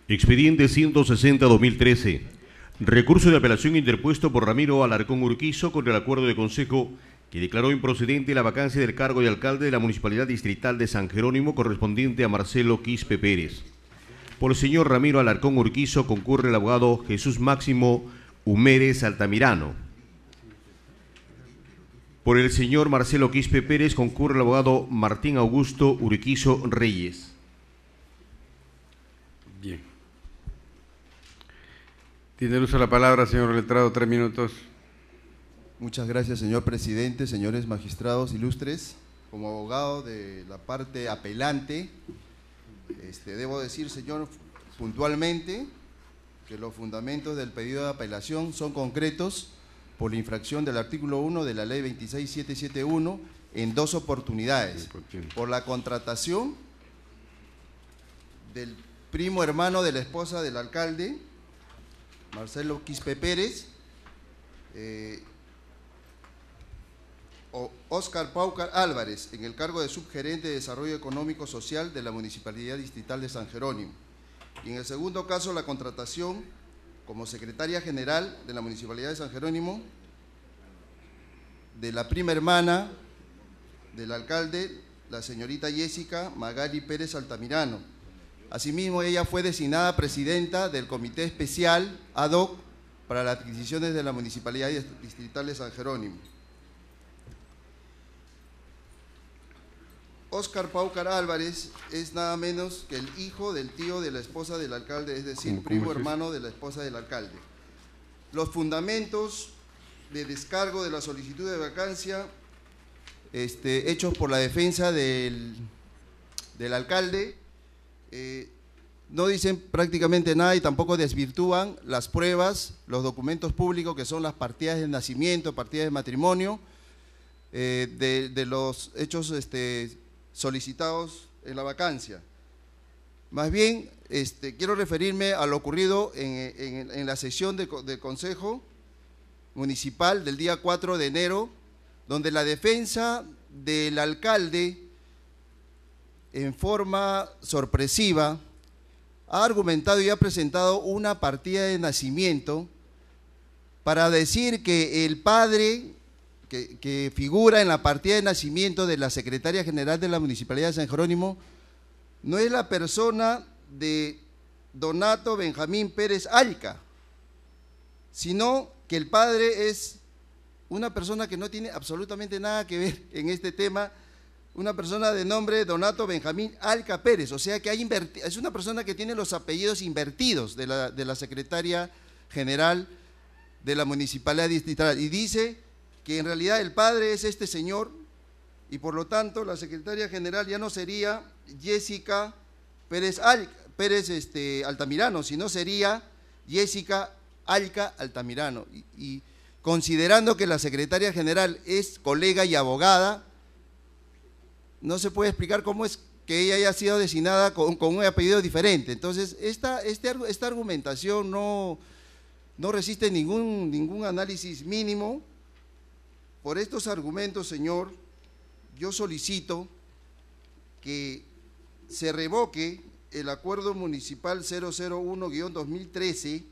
Expediente 160-2013. Recurso de apelación interpuesto por Ramiro Alarcón Urquizo contra el acuerdo de consejo que declaró improcedente la vacancia del cargo de alcalde de la Municipalidad Distrital de San Jerónimo correspondiente a Marcelo Quispe Pérez. Por el señor Ramiro Alarcón Urquizo concurre el abogado Jesús Máximo Humérez Altamirano. Por el señor Marcelo Quispe Pérez concurre el abogado Martín Augusto Urquizo Reyes. Bien. Tiene el uso de la palabra, señor letrado, 3 minutos. Muchas gracias, señor presidente, señores magistrados ilustres. Como abogado de la parte apelante, debo decir, señor, puntualmente que los fundamentos del pedido de apelación son concretos, por la infracción del artículo 1 de la ley 26771 en 2 oportunidades, por la contratación del primo hermano de la esposa del alcalde, Marcelo Quispe Pérez, Óscar Paucar Álvarez, en el cargo de subgerente de Desarrollo Económico Social de la Municipalidad Distrital de San Jerónimo. Y en el segundo caso, la contratación como secretaria general de la Municipalidad de San Jerónimo de la prima hermana del alcalde, la señorita Jessica Magali Pérez Altamirano. Asimismo, ella fue designada presidenta del Comité Especial ad hoc para las adquisiciones de la Municipalidad Distrital de San Jerónimo. Óscar Paucar Álvarez es nada menos que el hijo del tío de la esposa del alcalde, es decir, primo hermano de la esposa del alcalde. Los fundamentos de descargo de la solicitud de vacancia hechos por la defensa del alcalde no dicen prácticamente nada y tampoco desvirtúan las pruebas, los documentos públicos que son las partidas de nacimiento, partidas de matrimonio, de los hechos solicitados en la vacancia. Más bien, quiero referirme a lo ocurrido en la sesión del Consejo Municipal del día 4 de enero, donde la defensa del alcalde, en forma sorpresiva, ha argumentado y ha presentado una partida de nacimiento para decir que el padre que figura en la partida de nacimiento de la secretaria general de la Municipalidad de San Jerónimo no es la persona de Donato Benjamín Pérez Alca, sino que el padre es una persona que no tiene absolutamente nada que ver en este tema, una persona de nombre Donato Benjamín Alca Pérez, o sea que es una persona que tiene los apellidos invertidos de la secretaria general de la Municipalidad Distrital, y dice que en realidad el padre es este señor, y por lo tanto la secretaria general ya no sería Jessica Pérez Altamirano, sino sería Jessica Alca Altamirano. Y considerando que la secretaria general es colega y abogada, no se puede explicar cómo es que ella haya sido designada con un apellido diferente. Entonces, esta argumentación no resiste ningún análisis mínimo. Por estos argumentos, señor, yo solicito que se revoque el acuerdo municipal 001-2013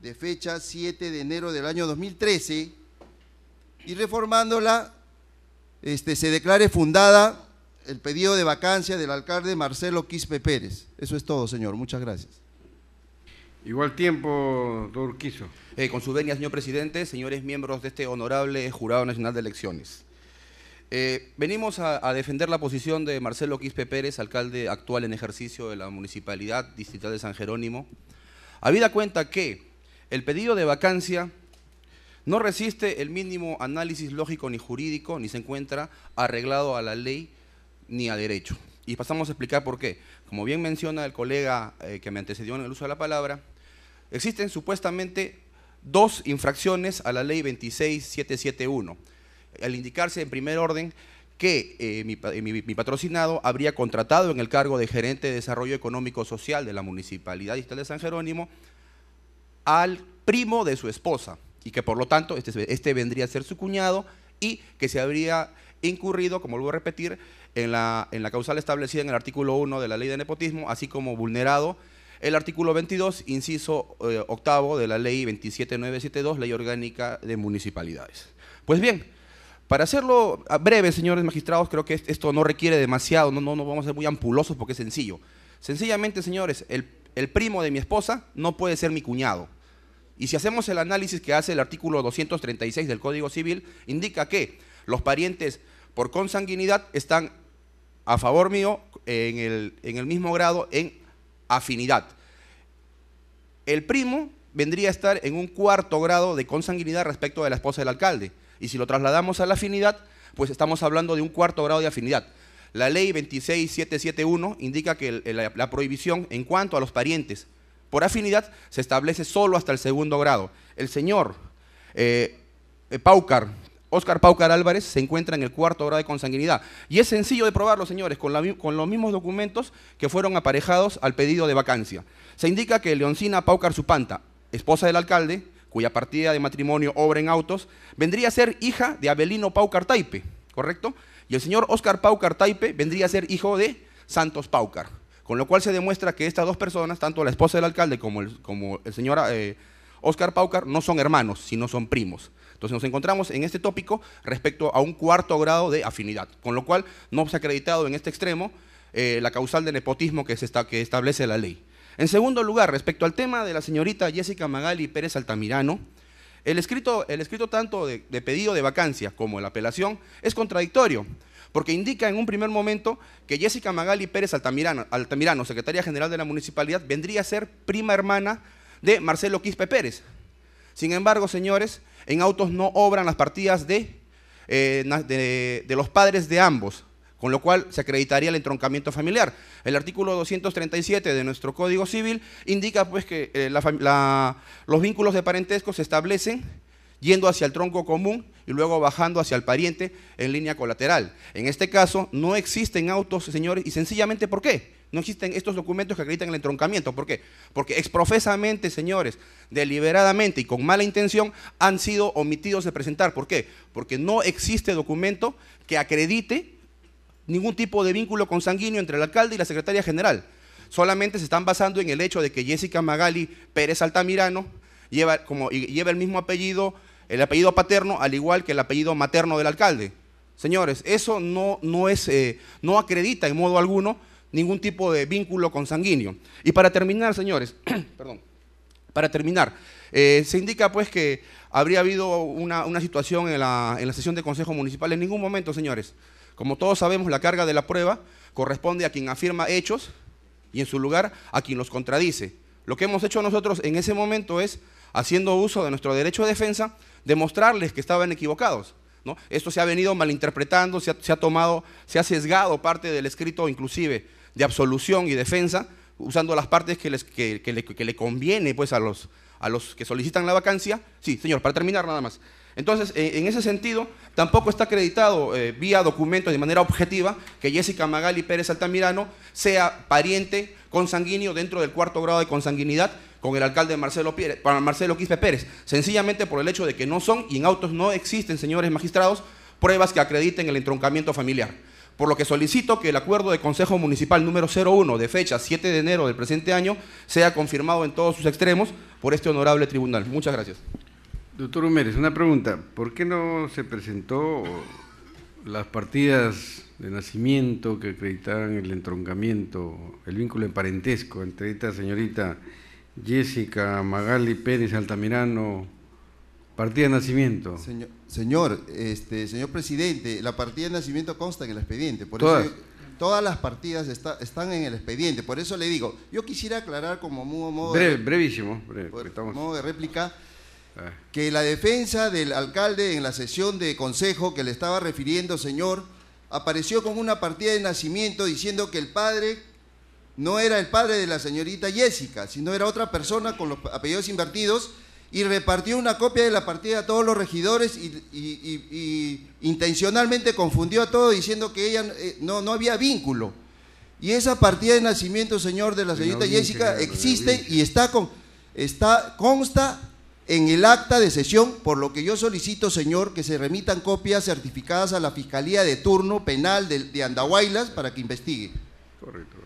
de fecha 7 de enero del año 2013 y reformándola se declare fundada el pedido de vacancia del alcalde Marcelo Quispe Pérez. Eso es todo, señor. Muchas gracias. Igual tiempo, doctor Urquizo. Con su venia, señor presidente, señores miembros de este honorable Jurado Nacional de Elecciones. Venimos a defender la posición de Marcelo Quispe Pérez, alcalde actual en ejercicio de la Municipalidad Distrital de San Jerónimo, habida cuenta que el pedido de vacancia no resiste el mínimo análisis lógico ni jurídico, ni se encuentra arreglado a la ley ni a derecho. Y pasamos a explicar por qué. Como bien menciona el colega que me antecedió en el uso de la palabra, existen supuestamente 2 infracciones a la ley 26771, al indicarse en primer orden que mi patrocinado habría contratado en el cargo de gerente de Desarrollo Económico Social de la Municipalidad Distrital de San Jerónimo al primo de su esposa, y que por lo tanto este vendría a ser su cuñado, y que se habría incurrido, como vuelvo a repetir, en la causal establecida en el artículo 1 de la ley de nepotismo, así como vulnerado el artículo 22, inciso 8 de la ley 27972, ley orgánica de municipalidades. Pues bien, para hacerlo breve, señores magistrados, creo que esto no requiere demasiado, no vamos a ser muy ampulosos porque es sencillo. Sencillamente, señores, el primo de mi esposa no puede ser mi cuñado. Y si hacemos el análisis que hace el artículo 236 del Código Civil, indica que los parientes por consanguinidad están a favor mío en el mismo grado en afinidad. El primo vendría a estar en un 4º grado de consanguinidad respecto de la esposa del alcalde. Y si lo trasladamos a la afinidad, pues estamos hablando de un 4º grado de afinidad. La ley 26771 indica que la prohibición en cuanto a los parientes por afinidad se establece solo hasta el 2º grado. El señor Óscar Paucar Álvarez se encuentra en el 4º grado de consanguinidad. Y es sencillo de probarlo, señores, con los mismos documentos que fueron aparejados al pedido de vacancia. Se indica que Leoncina Paucar Supanta, esposa del alcalde, cuya partida de matrimonio obra en autos, vendría a ser hija de Abelino Paucar Taipe, ¿correcto? Y el señor Óscar Paucar Taipe vendría a ser hijo de Santos Paucar. Con lo cual se demuestra que estas dos personas, tanto la esposa del alcalde como el señor Óscar Paucar, no son hermanos, sino son primos. Entonces nos encontramos en este tópico respecto a un 4º grado de afinidad, con lo cual no se ha acreditado en este extremo la causal de nepotismo que establece la ley. En segundo lugar, respecto al tema de la señorita Jessica Magali Pérez Altamirano, el escrito tanto de pedido de vacancia como la apelación es contradictorio, porque indica en un primer momento que Jessica Magali Pérez Altamirano, secretaria general de la municipalidad, vendría a ser prima hermana de Marcelo Quispe Pérez. Sin embargo, señores, en autos no obran las partidas de los padres de ambos, con lo cual se acreditaría el entroncamiento familiar. El artículo 237 de nuestro Código Civil indica pues que los vínculos de parentesco se establecen yendo hacia el tronco común y luego bajando hacia el pariente en línea colateral. En este caso no existen autos, señores, y sencillamente ¿por qué? No existen estos documentos que acreditan el entroncamiento. ¿Por qué? Porque exprofesamente, señores, deliberadamente y con mala intención han sido omitidos de presentar. ¿Por qué? Porque no existe documento que acredite ningún tipo de vínculo consanguíneo entre el alcalde y la secretaria general. Solamente se están basando en el hecho de que Jessica Magali Pérez Altamirano lleva el mismo apellido, el apellido paterno, al igual que el apellido materno del alcalde. Señores, eso no acredita en modo alguno ningún tipo de vínculo consanguíneo. Y para terminar, señores, se indica pues que habría habido una situación en la sesión de Consejo Municipal. En ningún momento, señores. Como todos sabemos, la carga de la prueba corresponde a quien afirma hechos y en su lugar a quien los contradice. Lo que hemos hecho nosotros en ese momento es, haciendo uso de nuestro derecho de defensa, demostrarles que estaban equivocados, ¿no? Esto se ha venido malinterpretando, se ha sesgado parte del escrito inclusive de absolución y defensa, usando las partes que le conviene pues, a los que solicitan la vacancia. Sí, señor, para terminar nada más. Entonces, en ese sentido, tampoco está acreditado vía documento de manera objetiva que Jessica Magali Pérez Altamirano sea pariente consanguíneo dentro del 4º grado de consanguinidad con el alcalde Marcelo Quispe Pérez, sencillamente por el hecho de que no son, y en autos no existen, señores magistrados, pruebas que acrediten el entroncamiento familiar. Por lo que solicito que el acuerdo de Consejo Municipal número 01 de fecha 7 de enero del presente año sea confirmado en todos sus extremos por este honorable tribunal. Muchas gracias. Doctor Humérez, una pregunta. ¿Por qué no se presentó las partidas de nacimiento que acreditaban el entroncamiento, el vínculo de parentesco entre esta señorita Jessica Magali Pérez Altamirano, partida de nacimiento? Señor presidente, la partida de nacimiento consta en el expediente. Por ¿Todas? eso todas las partidas están en el expediente. Por eso le digo, yo quisiera aclarar como modo brevísimo, modo de réplica, que la defensa del alcalde en la sesión de consejo que le estaba refiriendo, señor, apareció con una partida de nacimiento diciendo que el padre no era el padre de la señorita Jessica, sino era otra persona con los apellidos invertidos, y repartió una copia de la partida a todos los regidores y intencionalmente confundió a todos diciendo que ella no había vínculo. Y esa partida de nacimiento, señor, de la señorita Jessica existe y consta en el acta de sesión, por lo que yo solicito, señor, que se remitan copias certificadas a la Fiscalía de Turno Penal de Andahuaylas para que investigue. Correcto.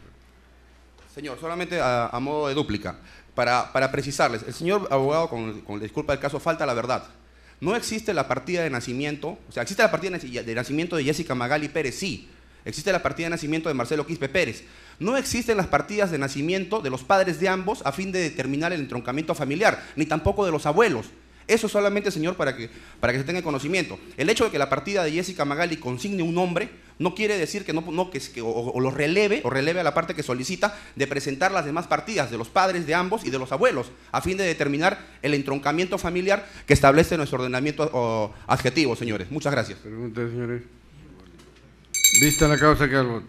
Señor, solamente a modo de dúplica, para precisarles, el señor abogado, con la disculpa del caso, falta la verdad. No existe la partida de nacimiento, o sea, existe la partida de nacimiento de Jessica Magali Pérez, sí. Existe la partida de nacimiento de Marcelo Quispe Pérez. No existen las partidas de nacimiento de los padres de ambos a fin de determinar el entroncamiento familiar, ni tampoco de los abuelos. Eso solamente, señor, para que se tenga conocimiento. El hecho de que la partida de Jessica Magali consigne un nombre no quiere decir que o lo releve a la parte que solicita de presentar las demás partidas de los padres de ambos y de los abuelos a fin de determinar el entroncamiento familiar que establece nuestro ordenamiento adjetivo, señores. Muchas gracias. Pregunta, señores. Vista la causa que al voto.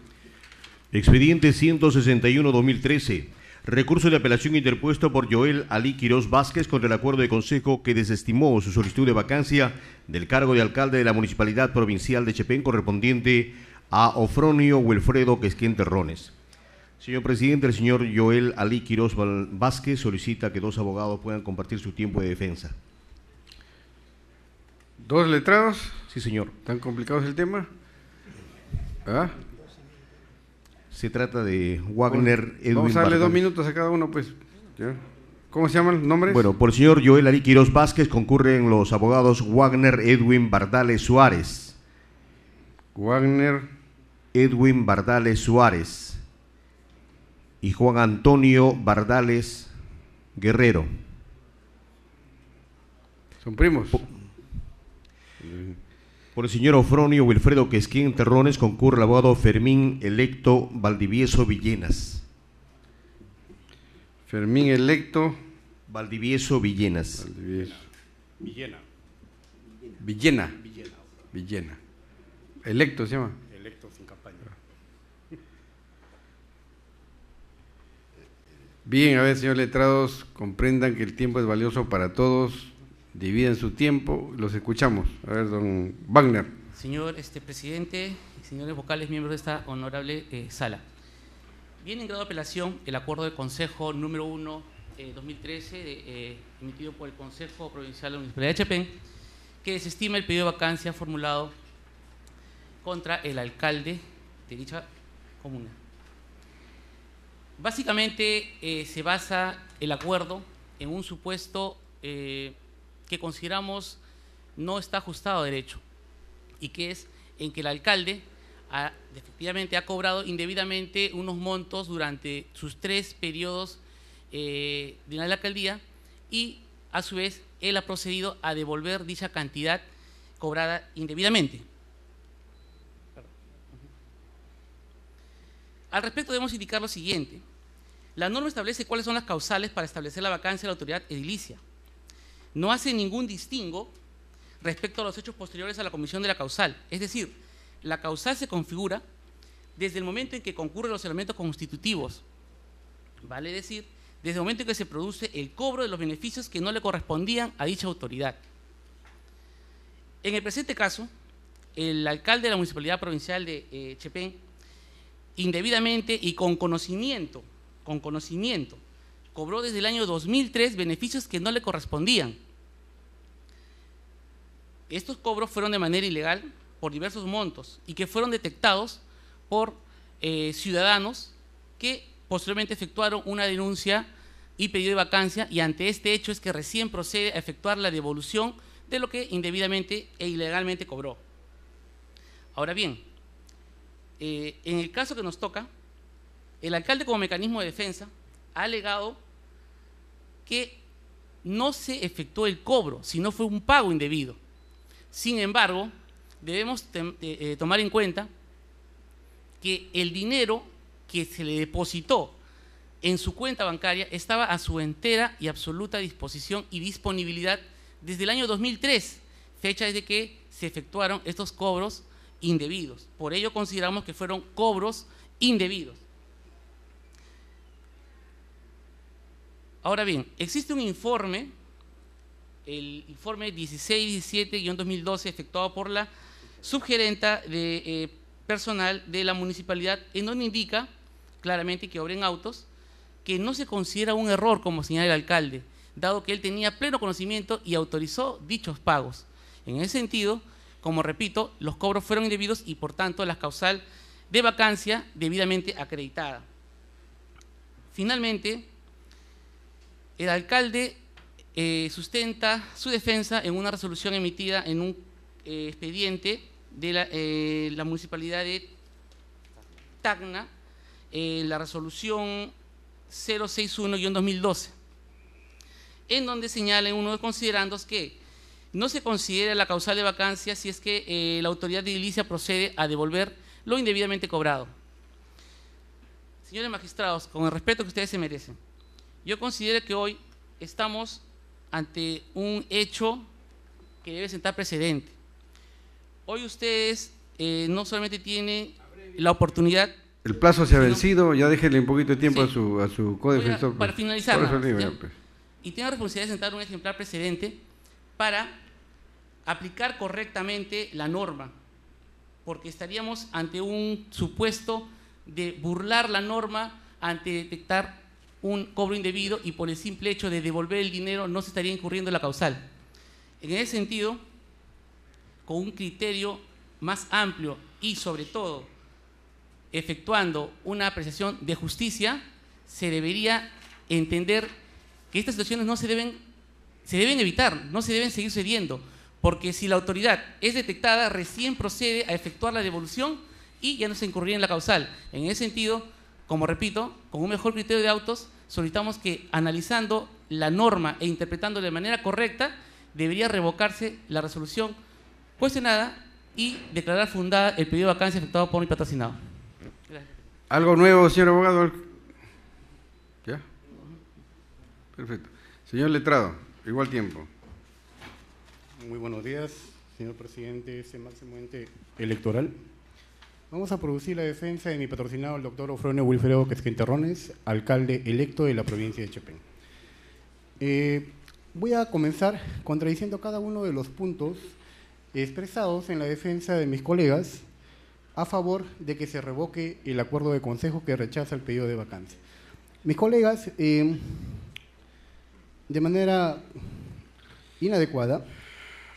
Expediente 161-2013. Recurso de apelación interpuesto por Joel Ali Quirós Vázquez contra el acuerdo de consejo que desestimó su solicitud de vacancia del cargo de alcalde de la Municipalidad Provincial de Chepén correspondiente a Ofronio Wilfredo Quesquén Terrones. Señor presidente, el señor Joel Ali Quirós Vázquez solicita que 2 abogados puedan compartir su tiempo de defensa. ¿2 letrados? Sí, señor. ¿Tan complicado es el tema? ¿Ah? Se trata de Wagner Edwin Vamos a darle Bardales. 2 minutos a cada uno, pues. ¿Ya? ¿Cómo se llaman los nombres? Bueno, por el señor Joel Ali Quirós Vázquez concurren los abogados Wagner Edwin Bardales Suárez. Wagner Edwin Bardales Suárez y Juan Antonio Bardales Guerrero. ¿Son primos? Por el señor Ofronio Wilfredo Quesquén Terrones concurre el abogado Fermín Electo Valdivieso Villenas. Fermín Electo Valdivieso Villenas. Valdivieso. Villena. Villena. Villena. Electo se llama. Electo sin campaña. Bien, a ver, señores letrados, comprendan que el tiempo es valioso para todos. Dividen su tiempo, los escuchamos. A ver, don Wagner. Señor presidente y señores vocales, miembros de esta honorable sala. Viene en grado de apelación el acuerdo de Consejo número 1 2013 emitido por el Consejo Provincial de la Municipalidad de Chepén, que desestima el pedido de vacancia formulado contra el alcalde de dicha comuna. Básicamente se basa el acuerdo en un supuesto que consideramos no está ajustado a derecho, y que es en que el alcalde efectivamente ha cobrado indebidamente unos montos durante sus 3 periodos de la alcaldía, y a su vez él ha procedido a devolver dicha cantidad cobrada indebidamente. Al respecto debemos indicar lo siguiente: la norma establece cuáles son las causales para establecer la vacancia de la autoridad edilicia. No hace ningún distingo respecto a los hechos posteriores a la comisión de la causal. Es decir, la causal se configura desde el momento en que concurren los elementos constitutivos, vale decir, desde el momento en que se produce el cobro de los beneficios que no le correspondían a dicha autoridad. En el presente caso, el alcalde de la Municipalidad Provincial de Chepén, indebidamente y con conocimiento, cobró desde el año 2003 beneficios que no le correspondían. Estos cobros fueron de manera ilegal por diversos montos y que fueron detectados por ciudadanos que posteriormente efectuaron una denuncia y pedido de vacancia, y ante este hecho es que recién procede a efectuar la devolución de lo que indebidamente e ilegalmente cobró. Ahora bien, en el caso que nos toca, el alcalde como mecanismo de defensa ha alegado que no se efectuó el cobro, sino fue un pago indebido. Sin embargo, debemos tomar en cuenta que el dinero que se le depositó en su cuenta bancaria estaba a su entera y absoluta disposición y disponibilidad desde el año 2003, fecha desde que se efectuaron estos cobros indebidos. Por ello consideramos que fueron cobros indebidos. Ahora bien, existe un informe, el informe 1617-2012, efectuado por la subgerenta de personal de la municipalidad, en donde indica claramente que obren autos, que no se considera un error, como señala el alcalde, dado que él tenía pleno conocimiento y autorizó dichos pagos. En ese sentido, como repito, los cobros fueron indebidos y por tanto la causal de vacancia debidamente acreditada. Finalmente, el alcalde sustenta su defensa en una resolución emitida en un expediente de la municipalidad de Tacna, la resolución 061-2012, en donde señala en uno de los considerandos que no se considera la causal de vacancia si es que la autoridad de edilicia procede a devolver lo indebidamente cobrado. Señores magistrados, con el respeto que ustedes se merecen, yo considero que hoy estamos ante un hecho que debe sentar precedente. Hoy ustedes no solamente tienen la oportunidad El plazo se ha vencido, ya déjenle un poquito de tiempo Sí. a su codefensor. Para finalizar, Por eso nada más, digo, ¿ya? ya, pues. Y tengo la responsabilidad de sentar un ejemplar precedente para aplicar correctamente la norma, porque estaríamos ante un supuesto de burlar la norma ante detectar un cobro indebido y por el simple hecho de devolver el dinero no se estaría incurriendo en la causal. En ese sentido, con un criterio más amplio y sobre todo efectuando una apreciación de justicia, se debería entender que estas situaciones no se deben evitar, no se deben seguir sucediendo, porque si la autoridad es detectada, recién procede a efectuar la devolución y ya no se incurriría en la causal. En ese sentido, como repito, con un mejor criterio de autos, solicitamos que analizando la norma e interpretándola de manera correcta, debería revocarse la resolución cuestionada y declarar fundada el pedido de vacancia efectuado por mi patrocinado. Gracias. ¿Algo nuevo, señor abogado? ¿Ya? Perfecto. Señor letrado, igual tiempo. Muy buenos días, señor presidente, este máximo ente electoral. Vamos a producir la defensa de mi patrocinado, el doctor Ofronio Wilfredo Quesquenterrones, alcalde electo de la provincia de Chepén. Voy a comenzar contradiciendo cada uno de los puntos expresados en la defensa de mis colegas a favor de que se revoque el acuerdo de consejo que rechaza el pedido de vacancia. Mis colegas, de manera inadecuada,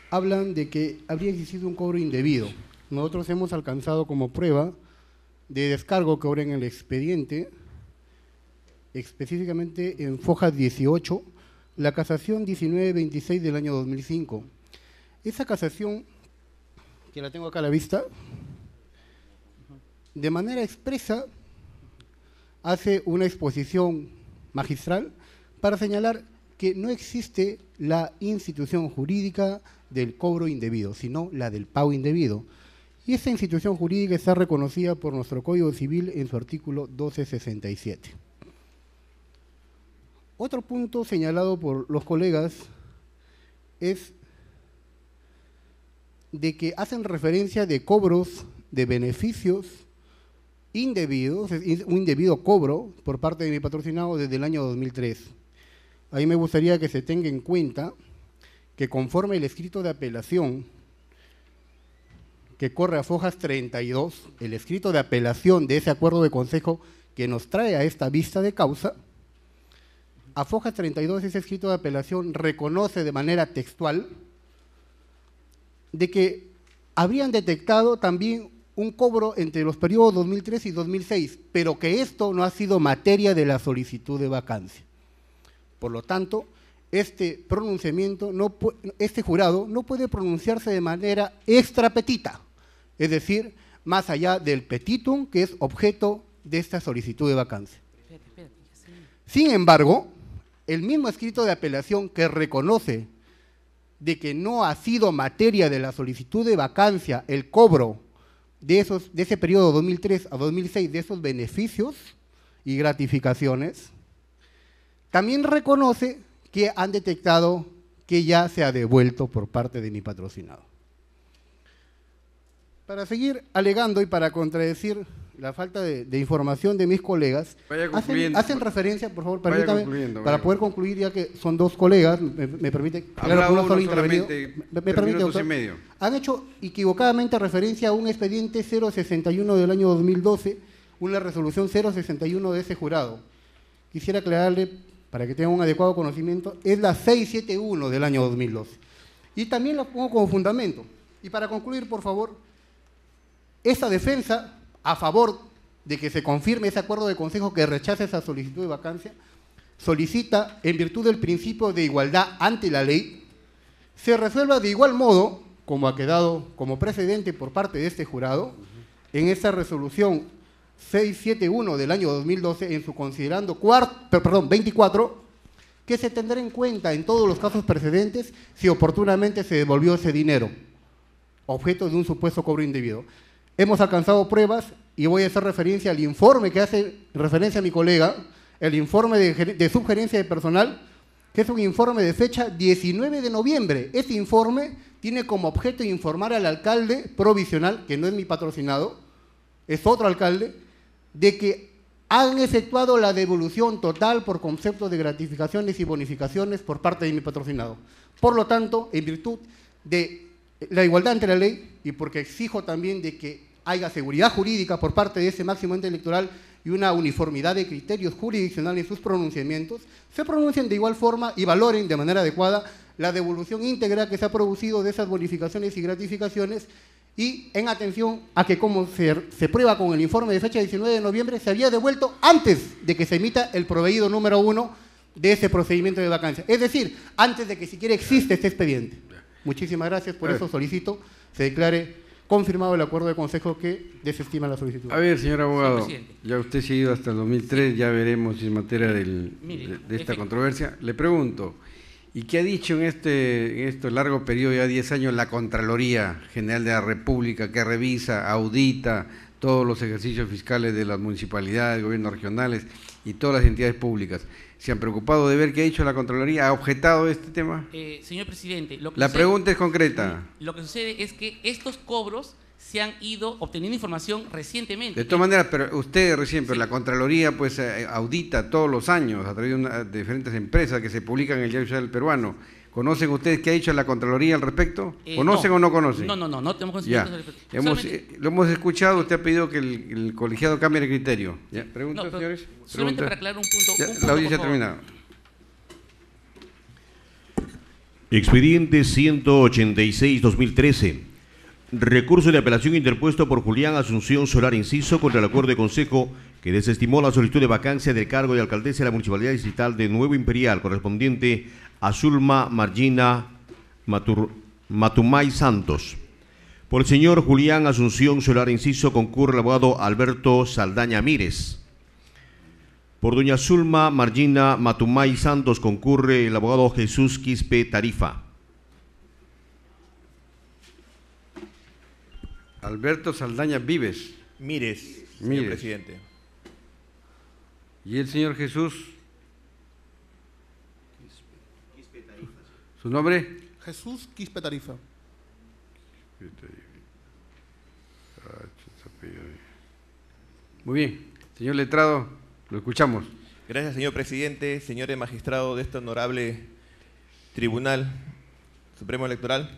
hablan de que habría existido un cobro indebido. Nosotros hemos alcanzado como prueba de descargo que obra en el expediente, específicamente en foja 18, la casación 1926 del año 2005. Esa casación, que la tengo acá a la vista, de manera expresa hace una exposición magistral para señalar que no existe la institución jurídica del cobro indebido, sino la del pago indebido. Y esa institución jurídica está reconocida por nuestro Código Civil en su artículo 1267. Otro punto señalado por los colegas es de que hacen referencia de cobros de beneficios indebidos, un indebido cobro por parte de mi patrocinado desde el año 2003. Ahí me gustaría que se tenga en cuenta que conforme el escrito de apelación que corre a fojas 32, el escrito de apelación de ese acuerdo de consejo que nos trae a esta vista de causa, a fojas 32 ese escrito de apelación reconoce de manera textual de que habrían detectado también un cobro entre los periodos 2003 y 2006, pero que esto no ha sido materia de la solicitud de vacancia. Por lo tanto, este pronunciamiento, este jurado no puede pronunciarse de manera extrapetita, es decir, más allá del petitum que es objeto de esta solicitud de vacancia. Sin embargo, el mismo escrito de apelación que reconoce de que no ha sido materia de la solicitud de vacancia el cobro de ese periodo 2003 a 2006 de esos beneficios y gratificaciones, también reconoce que han detectado que ya se ha devuelto por parte de mi patrocinado. Para seguir alegando y para contradecir la falta de información de mis colegas, hacen referencia, por favor, permítame, para poder concluir, ya que son dos colegas, me permite, habla uno intervenido, me permite, doctor, han hecho equivocadamente referencia a un expediente 061 del año 2012, una resolución 061 de ese jurado. Quisiera aclararle, para que tengan un adecuado conocimiento, es la 671 del año 2012. Y también la pongo como fundamento. Y para concluir, por favor, esta defensa a favor de que se confirme ese acuerdo de consejo que rechaza esa solicitud de vacancia, solicita, en virtud del principio de igualdad ante la ley, se resuelva de igual modo, como ha quedado como precedente por parte de este jurado, en esta resolución 671 del año 2012, en su considerando 24, que se tendrá en cuenta en todos los casos precedentes si oportunamente se devolvió ese dinero, objeto de un supuesto cobro indebido. Hemos alcanzado pruebas y voy a hacer referencia al informe que hace referencia a mi colega, el informe de subgerencia de personal, que es un informe de fecha 19 de noviembre. Este informe tiene como objeto informar al alcalde provisional, que no es mi patrocinado, es otro alcalde, de que han efectuado la devolución total por concepto de gratificaciones y bonificaciones por parte de mi patrocinado. Por lo tanto, en virtud de la igualdad ante la ley y porque exijo también de que haya seguridad jurídica por parte de ese máximo ente electoral y una uniformidad de criterios jurisdiccionales en sus pronunciamientos, se pronuncien de igual forma y valoren de manera adecuada la devolución íntegra que se ha producido de esas bonificaciones y gratificaciones, y en atención a que, como se prueba con el informe de fecha 19 de noviembre, se había devuelto antes de que se emita el proveído número 1 de ese procedimiento de vacancia. Es decir, antes de que siquiera existe este expediente. Muchísimas gracias, por eso solicito se declare confirmado el acuerdo de consejo que desestima la solicitud. A ver, señor abogado, ya usted se ha ido hasta el 2003, ya veremos si en materia de esta controversia. Le pregunto, ¿y qué ha dicho en este largo periodo, ya 10 años, la Contraloría General de la República, que revisa, audita todos los ejercicios fiscales de las municipalidades, gobiernos regionales y todas las entidades públicas? ¿Se han preocupado de ver qué ha dicho la Contraloría? ¿Ha objetado este tema? Señor presidente, la pregunta es concreta. Lo que sucede es que estos cobros se han ido obteniendo información recientemente. De todas maneras, pero usted recién, pero la Contraloría pues audita todos los años a través de diferentes empresas que se publican en el Diario Oficial Peruano. ¿Conocen ustedes qué ha dicho la Contraloría al respecto? ¿Conocen o no conocen? No tenemos conocimiento al respecto. Lo hemos escuchado, usted ha pedido que el colegiado cambie el criterio. ¿Ya? ¿Preguntas, señores? Solamente para aclarar un punto. La audiencia ha terminado. Expediente 186-2013. Recurso de apelación interpuesto por Julián Asunción Solar Enciso contra el acuerdo de consejo que desestimó la solicitud de vacancia del cargo de alcaldesa de la Municipalidad Distrital de Nuevo Imperial, correspondiente a Zulma Margina Matumay Santos. Por el señor Julián Asunción Solar Enciso concurre el abogado Alberto Saldaña Mírez. Por doña Zulma Margina Matumay Santos concurre el abogado Jesús Quispe Tarifa. Alberto Saldaña Vives. Mírez, señor presidente. ¿Y el señor Jesús? ¿Su nombre? Jesús Quispe Tarifa. Muy bien. Señor letrado, lo escuchamos. Gracias, señor presidente, señores magistrados de este honorable Tribunal Supremo Electoral.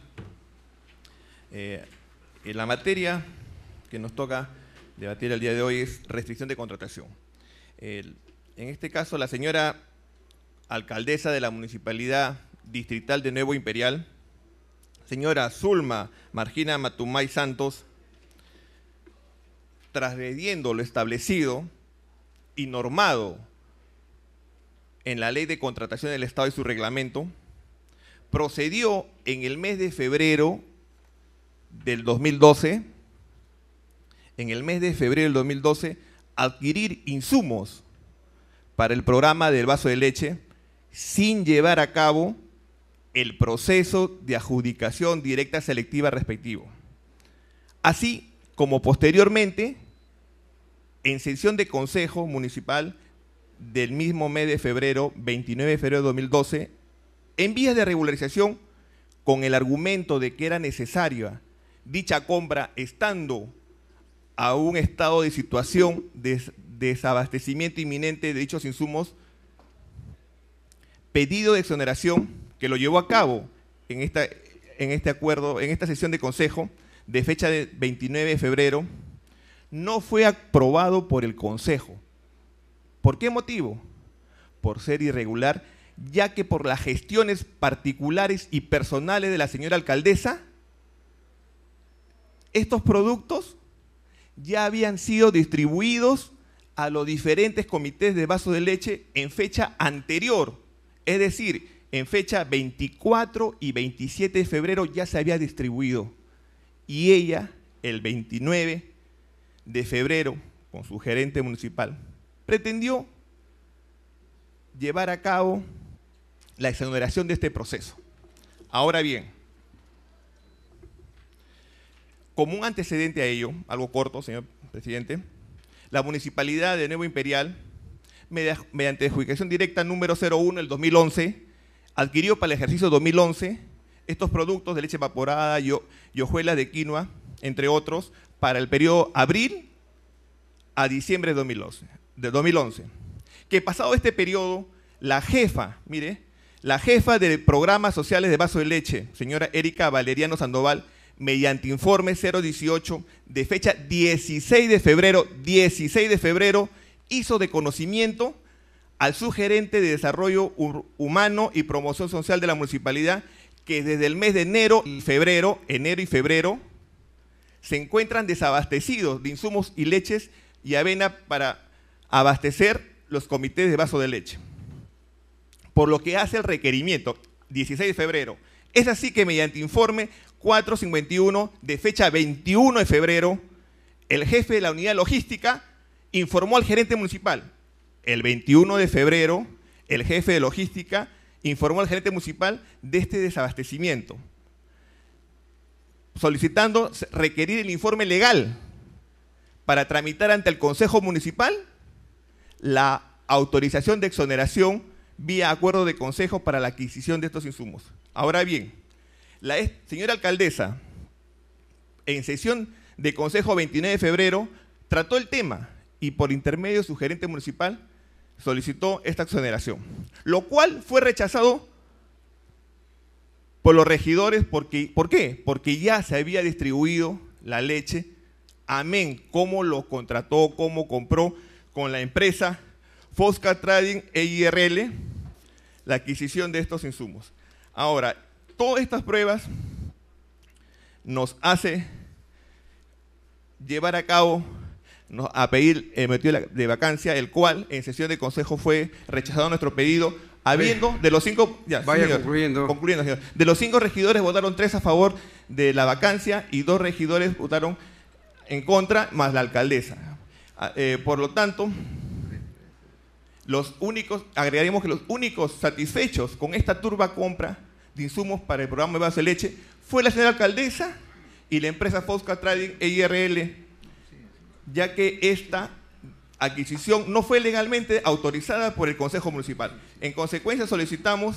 En la materia que nos toca debatir el día de hoy es restricción de contratación. En este caso, la señora alcaldesa de la Municipalidad Distrital de Nuevo Imperial, señora Zulma Margina Matumay Santos, transgrediendo lo establecido y normado en la Ley de Contratación del Estado y su reglamento, procedió en el mes de febrero del 2012, a adquirir insumos para el programa del vaso de leche sin llevar a cabo el proceso de adjudicación directa selectiva respectivo. Así como posteriormente, en sesión de Consejo Municipal del mismo mes de febrero, 29 de febrero de 2012, en vías de regularización con el argumento de que era necesaria dicha compra estando a un estado de situación de desabastecimiento inminente de dichos insumos, pedido de exoneración que lo llevó a cabo en este acuerdo, en esta sesión de consejo de fecha de 29 de febrero, no fue aprobado por el consejo. ¿Por qué motivo? Por ser irregular, ya que por las gestiones particulares y personales de la señora alcaldesa, estos productos ya habían sido distribuidos a los diferentes comités de vaso de leche en fecha anterior, es decir, en fecha 24 y 27 de febrero ya se había distribuido. Y ella, el 29 de febrero, con su gerente municipal, pretendió llevar a cabo la exoneración de este proceso. Ahora bien, como un antecedente a ello, algo corto, señor presidente, la Municipalidad de Nuevo Imperial, mediante adjudicación directa número 01 del 2011, adquirió para el ejercicio 2011 estos productos de leche evaporada y hojuelas de quinoa, entre otros, para el periodo abril a diciembre de 2011. Que pasado este periodo, la jefa, mire, la jefa de programas sociales de Vaso de Leche, señora Erika Valeriano Sandoval, mediante informe 018 de fecha 16 de febrero, hizo de conocimiento al subgerente de Desarrollo Humano y Promoción Social de la Municipalidad que desde el mes de enero y febrero, se encuentran desabastecidos de insumos y leches y avena para abastecer los comités de vaso de leche. Por lo que hace el requerimiento, 16 de febrero. Es así que mediante informe 451 de fecha 21 de febrero, el jefe de la unidad logística informó al gerente municipal. El 21 de febrero, el jefe de logística informó al gerente municipal de este desabastecimiento, solicitando requerir el informe legal para tramitar ante el Consejo Municipal la autorización de exoneración vía acuerdo de consejo para la adquisición de estos insumos. Ahora bien, la señora alcaldesa, en sesión de consejo 29 de febrero, trató el tema y por intermedio de su gerente municipal solicitó esta exoneración, lo cual fue rechazado por los regidores. ¿Por qué? Porque ya se había distribuido la leche, amén, cómo lo contrató, cómo compró con la empresa Fosca Trading EIRL la adquisición de estos insumos. Ahora, todas estas pruebas nos hace llevar a cabo, a pedir el motivo de vacancia, el cual en sesión de consejo fue rechazado nuestro pedido, habiendo de los 5, concluyendo, señor, de los 5 regidores votaron 3 a favor de la vacancia y 2 regidores votaron en contra, más la alcaldesa. Por lo tanto, agregaremos que los únicos satisfechos con esta turba compra de insumos para el programa de vaso de leche fue la señora alcaldesa y la empresa Fosca Trading EIRL, ya que esta adquisición no fue legalmente autorizada por el Consejo Municipal. En consecuencia, solicitamos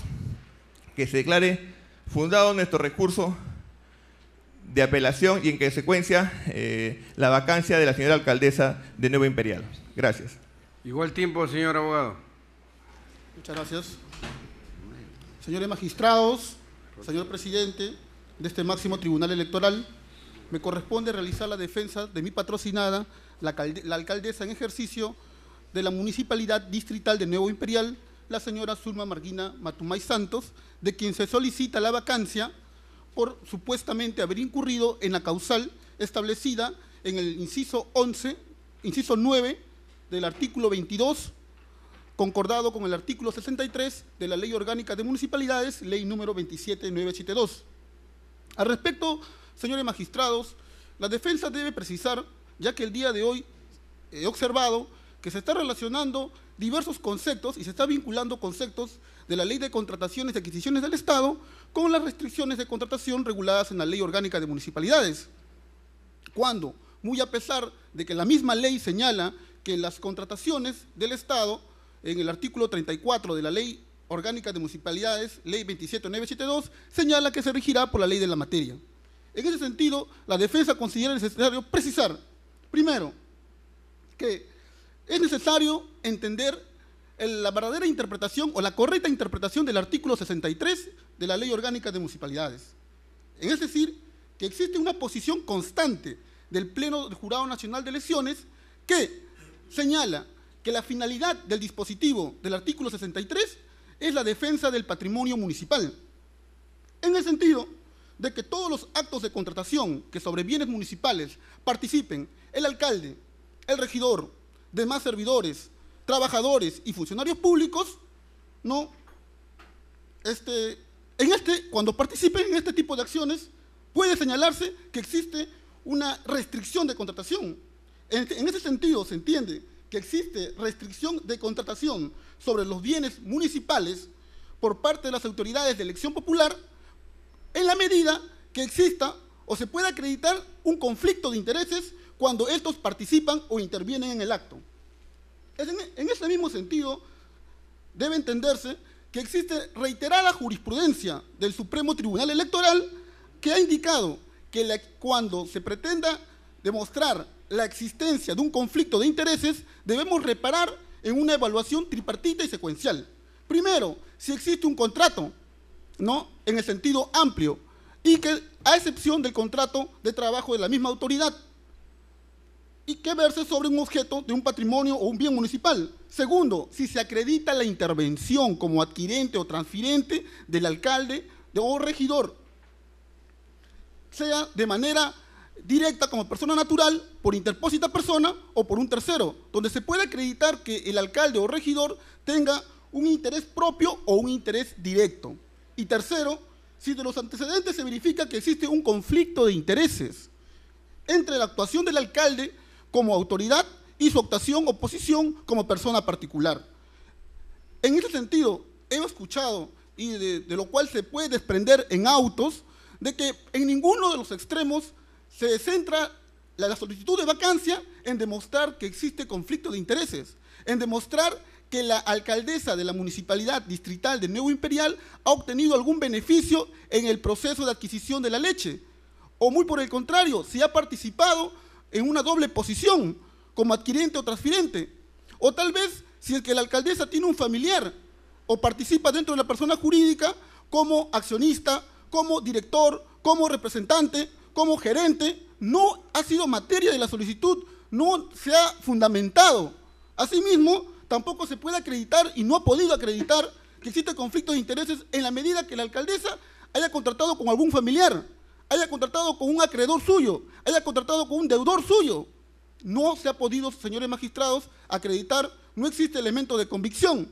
que se declare fundado nuestro recurso de apelación y en consecuencia la vacancia de la señora alcaldesa de Nueva Imperial. Gracias. Igual tiempo, señor abogado. Muchas gracias. Señores magistrados, señor presidente de este máximo tribunal electoral, me corresponde realizar la defensa de mi patrocinada, la alcaldesa en ejercicio de la Municipalidad Distrital de Nuevo Imperial, la señora Zulma Marguina Matumay Santos, de quien se solicita la vacancia por supuestamente haber incurrido en la causal establecida en el inciso 9 del artículo 22, concordado con el artículo 63 de la Ley Orgánica de Municipalidades, ley número 27972. Al respecto, señores magistrados, la defensa debe precisar, ya que el día de hoy he observado que se está relacionando diversos conceptos y se está vinculando conceptos de la Ley de Contrataciones y Adquisiciones del Estado con las restricciones de contratación reguladas en la Ley Orgánica de Municipalidades, cuando, muy a pesar de que la misma ley señala que las contrataciones del Estado, en el artículo 34 de la Ley Orgánica de Municipalidades, ley 27972, señala que se regirá por la ley de la materia. En ese sentido, la defensa considera necesario precisar, primero, que es necesario entender la verdadera interpretación o la correcta interpretación del artículo 63 de la Ley Orgánica de Municipalidades. Es decir, que existe una posición constante del Pleno del Jurado Nacional de Elecciones que señala que la finalidad del dispositivo del artículo 63 es la defensa del patrimonio municipal, en el sentido de que todos los actos de contratación que sobre bienes municipales participen el alcalde, el regidor, demás servidores, trabajadores y funcionarios públicos, cuando participen en este tipo de acciones, puede señalarse que existe una restricción de contratación. En ese sentido, se entiende que existe restricción de contratación sobre los bienes municipales por parte de las autoridades de elección popular en la medida que exista o se pueda acreditar un conflicto de intereses cuando estos participan o intervienen en el acto. En ese mismo sentido, debe entenderse que existe reiterada jurisprudencia del Supremo Tribunal Electoral que ha indicado que cuando se pretenda demostrar la existencia de un conflicto de intereses, debemos reparar en una evaluación tripartita y secuencial. Primero, si existe un contrato, ¿no?, en el sentido amplio, y que a excepción del contrato de trabajo de la misma autoridad, y que verse sobre un objeto de un patrimonio o un bien municipal. Segundo, si se acredita la intervención como adquirente o transferente del alcalde o regidor, sea de manera directa como persona natural, por interpósita persona o por un tercero, donde se puede acreditar que el alcalde o regidor tenga un interés propio o un interés directo. Y tercero, si de los antecedentes se verifica que existe un conflicto de intereses entre la actuación del alcalde como autoridad y su actuación o posición como persona particular. En ese sentido, hemos escuchado, y de lo cual se puede desprender en autos, de que en ninguno de los extremos se centra la solicitud de vacancia en demostrar que existe conflicto de intereses, en demostrar que la alcaldesa de la municipalidad distrital de Nuevo Imperial ha obtenido algún beneficio en el proceso de adquisición de la leche, o muy por el contrario, si ha participado en una doble posición, como adquirente o transferente, o tal vez si es que la alcaldesa tiene un familiar o participa dentro de la persona jurídica como accionista, como director, como representante, como gerente, no ha sido materia de la solicitud, no se ha fundamentado. Asimismo, tampoco se puede acreditar y no ha podido acreditar que existe conflicto de intereses en la medida que la alcaldesa haya contratado con algún familiar, haya contratado con un acreedor suyo, haya contratado con un deudor suyo. No se ha podido, señores magistrados, acreditar, no existe elemento de convicción.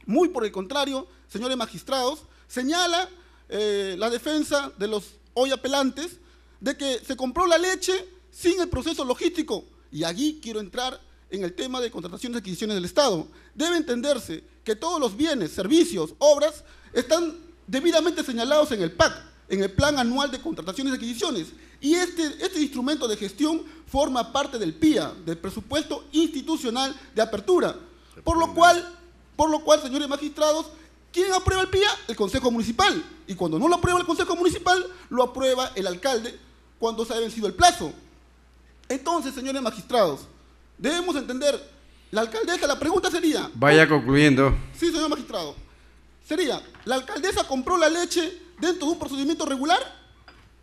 Muy por el contrario, señores magistrados, señala la defensa de los hoy apelantes de que se compró la leche sin el proceso logístico. Y allí quiero entrar en el tema de contrataciones y adquisiciones del Estado. Debe entenderse que todos los bienes, servicios, obras están debidamente señalados en el PAC, en el Plan Anual de Contrataciones y Adquisiciones. Y este instrumento de gestión forma parte del PIA, del Presupuesto Institucional de Apertura. Por lo cual, señores magistrados, ¿quién aprueba el PIA? El Consejo Municipal. Y cuando no lo aprueba el Consejo Municipal, lo aprueba el alcalde cuando se ha vencido el plazo. Entonces, señores magistrados, debemos entender, la alcaldesa, la pregunta sería... Vaya concluyendo. Sí, señor magistrado. Sería, ¿la alcaldesa compró la leche dentro de un procedimiento regular?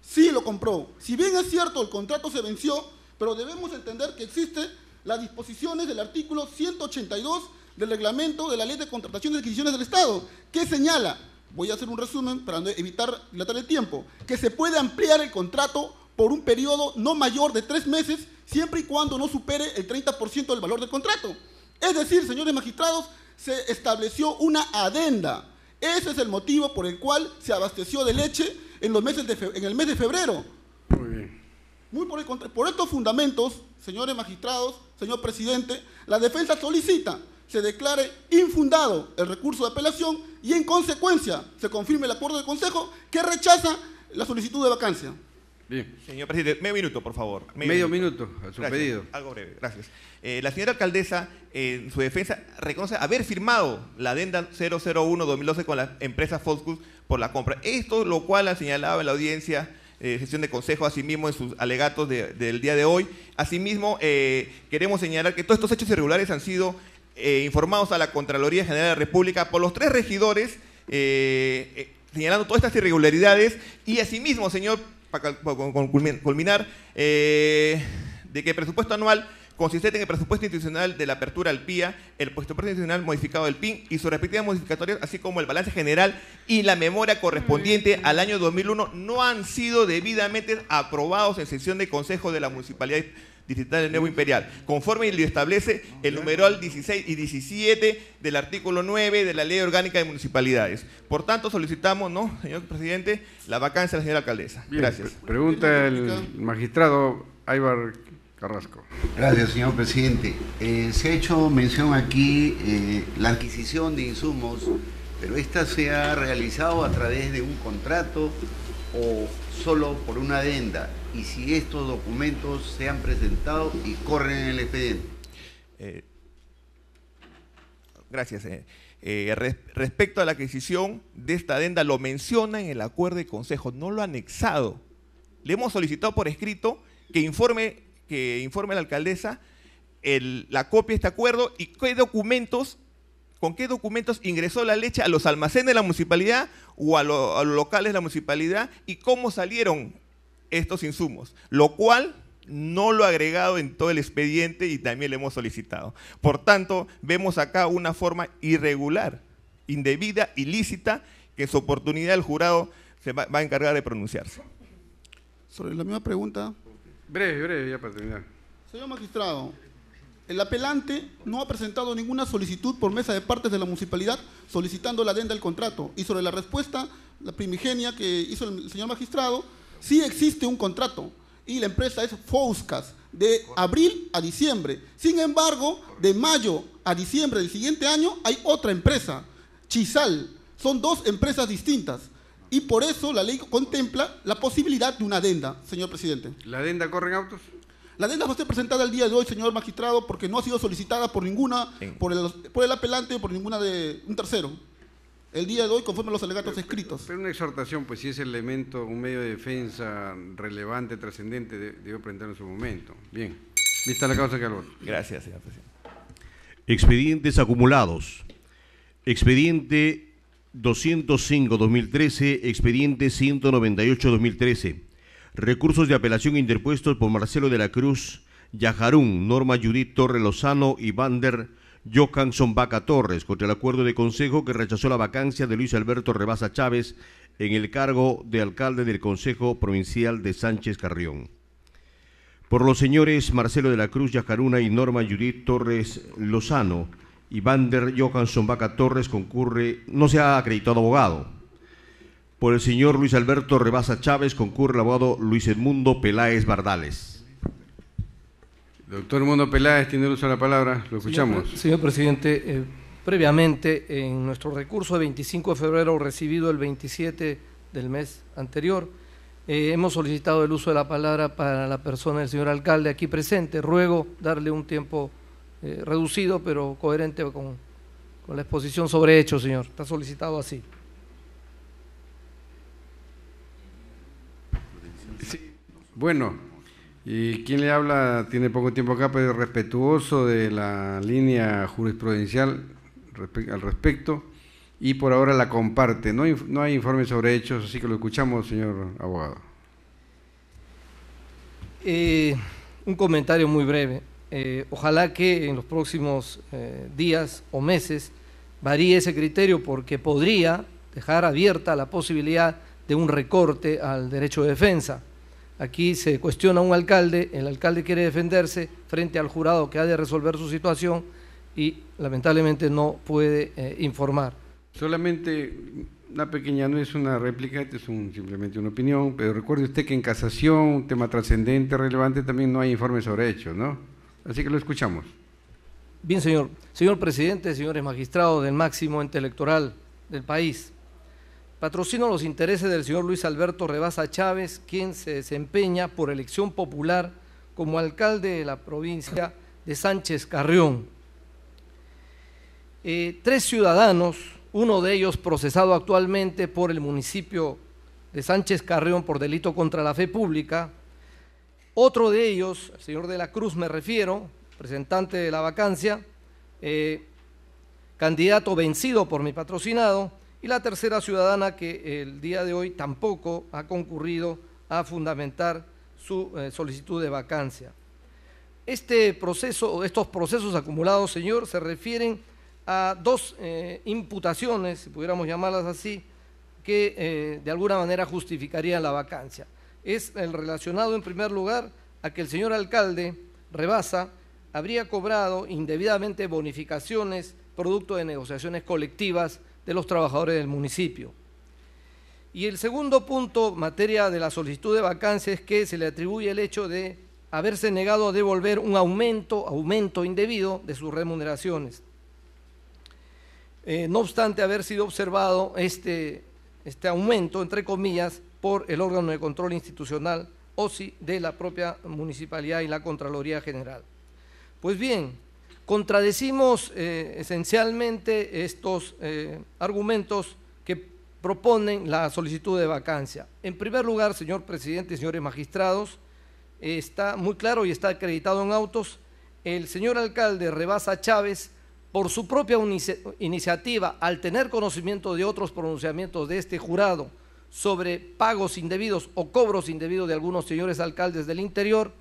Sí, lo compró. Si bien es cierto, el contrato se venció, pero debemos entender que existen las disposiciones del artículo 182 del reglamento de la Ley de Contrataciones y Adquisiciones del Estado, que señala, voy a hacer un resumen para evitar dilatar el tiempo, que se puede ampliar el contrato por un periodo no mayor de 3 meses, siempre y cuando no supere el 30% del valor del contrato. Es decir, señores magistrados, se estableció una adenda. Ese es el motivo por el cual se abasteció de leche en el mes de febrero. Muy bien. Muy por el contrario. Por estos fundamentos, señores magistrados, señor presidente, la defensa solicita se declare infundado el recurso de apelación y en consecuencia se confirme el acuerdo del Consejo que rechaza la solicitud de vacancia. Bien. Señor presidente, medio minuto, por favor. Medio minuto, a su pedido. Algo breve, gracias. La señora alcaldesa, en su defensa, reconoce haber firmado la adenda 001-2012 con la empresa Foscus por la compra. Esto lo cual ha señalado en la audiencia sesión de consejo, asimismo en sus alegatos del día de hoy. Asimismo, queremos señalar que todos estos hechos irregulares han sido informados a la Contraloría General de la República por los 3 regidores, señalando todas estas irregularidades y asimismo, señor, para culminar, de que el presupuesto anual consistente en el presupuesto institucional de la apertura al PIA, el presupuesto institucional modificado del PIN y sus respectivas modificatorias, así como el balance general y la memoria correspondiente al año 2001, no han sido debidamente aprobados en sesión de consejo de la Municipalidad Distrital de Nuevo Imperial, conforme lo establece el numeral 16 y 17 del artículo 9 de la Ley Orgánica de Municipalidades. Por tanto, solicitamos, ¿no, señor presidente, la vacancia de la señora alcaldesa? Bien, gracias. Pregunta el magistrado Aybar Carrasco. Gracias, señor presidente. Se ha hecho mención aquí la adquisición de insumos, pero ¿esta se ha realizado a través de un contrato o solo por una adenda? Y si estos documentos se han presentado y corren en el expediente. Gracias. Respecto a la adquisición de esta adenda, lo menciona en el acuerdo de consejo, no lo ha anexado. Le hemos solicitado por escrito que informe que informe la alcaldesa la copia de este acuerdo y con qué documentos ingresó la leche a los almacenes de la municipalidad o a los locales de la municipalidad y cómo salieron estos insumos, lo cual no lo ha agregado en todo el expediente y también le hemos solicitado. Por tanto, vemos acá una forma irregular, indebida, ilícita, que en su oportunidad el jurado se va a encargar de pronunciarse. Sobre la misma pregunta. Breve, ya para terminar. Señor magistrado, el apelante no ha presentado ninguna solicitud por mesa de partes de la municipalidad solicitando la adenda al contrato. Y sobre la respuesta, la primigenia que hizo el señor magistrado, sí existe un contrato y la empresa es Fouscas, de abril a diciembre. Sin embargo, de mayo a diciembre del siguiente año hay otra empresa, Chisal. Son dos empresas distintas. Y por eso la ley contempla la posibilidad de una adenda, señor presidente. ¿La adenda corre en autos? La adenda va a ser presentada el día de hoy, señor magistrado, porque no ha sido solicitada por ninguna, por el apelante o por ninguna de un tercero. El día de hoy, conforme a los alegatos escritos. Pero una exhortación, pues si ese elemento, un medio de defensa relevante, trascendente, debe presentarlo en su momento. Bien, vista la causa que al voto. Gracias, señor presidente. Expedientes acumulados. Expediente 205-2013, expediente 198-2013. Recursos de apelación interpuestos por Marcelo de la Cruz Yajarún, Norma Judith Torre Lozano y Vander Johansson Vaca Torres contra el acuerdo de consejo que rechazó la vacancia de Luis Alberto Rebasa Chávez en el cargo de alcalde del Consejo Provincial de Sánchez Carrión. Por los señores Marcelo de la Cruz Yajaruna y Norma Judith Torres Lozano y Vander Johansson Vaca Torres no se ha acreditado abogado. Por el señor Luis Alberto Rebasa Chávez concurre el abogado Luis Edmundo Peláez Bardales. Doctor Edmundo Peláez, tiene el uso de la palabra, lo escuchamos. Señor presidente, previamente en nuestro recurso de 25 de febrero recibido el 27 del mes anterior, hemos solicitado el uso de la palabra para la persona del señor alcalde aquí presente. Ruego darle un tiempo reducido, pero coherente con la exposición sobre hechos, señor. Está solicitado así. Sí. Bueno. Y quien le habla tiene poco tiempo acá, pero es respetuoso de la línea jurisprudencial al respecto y por ahora la comparte. No hay informe sobre hechos, así que lo escuchamos, señor abogado. Un comentario muy breve. Ojalá que en los próximos días o meses varíe ese criterio, porque podría dejar abierta la posibilidad de un recorte al derecho de defensa. Aquí se cuestiona a un alcalde, el alcalde quiere defenderse frente al jurado que ha de resolver su situación y lamentablemente no puede informar. Solamente una pequeña, no es una réplica, es simplemente una opinión, pero recuerde usted que en casación, un tema trascendente, relevante, también no hay informe sobre hechos, ¿no? Así que lo escuchamos. Bien, señor. Señor presidente, señores magistrados del máximo ente electoral del país, patrocino los intereses del señor Luis Alberto Rebasa Chávez, quien se desempeña por elección popular como alcalde de la provincia de Sánchez Carrión. 3 ciudadanos, uno de ellos procesado actualmente por el municipio de Sánchez Carrión por delito contra la fe pública, otro de ellos, el señor de la Cruz me refiero, representante de la vacancia, candidato vencido por mi patrocinado, y la tercera ciudadana que el día de hoy tampoco ha concurrido a fundamentar su solicitud de vacancia. Estos procesos acumulados, señor, se refieren a 2 imputaciones, si pudiéramos llamarlas así, que de alguna manera justificarían la vacancia. Es el relacionado en primer lugar a que el señor alcalde Rebasa habría cobrado indebidamente bonificaciones producto de negociaciones colectivas de los trabajadores del municipio. Y el segundo punto, materia de la solicitud de vacancia, es que se le atribuye el hecho de haberse negado a devolver un aumento indebido de sus remuneraciones. No obstante haber sido observado este aumento, entre comillas, por el órgano de control institucional, OSI, de la propia municipalidad y la Contraloría General. Pues bien, contradecimos esencialmente estos argumentos que proponen la solicitud de vacancia. En primer lugar, señor presidente y señores magistrados, está muy claro y está acreditado en autos. El señor alcalde Rebasa Chávez, por su propia iniciativa, al tener conocimiento de otros pronunciamientos de este jurado sobre pagos indebidos o cobros indebidos de algunos señores alcaldes del interior,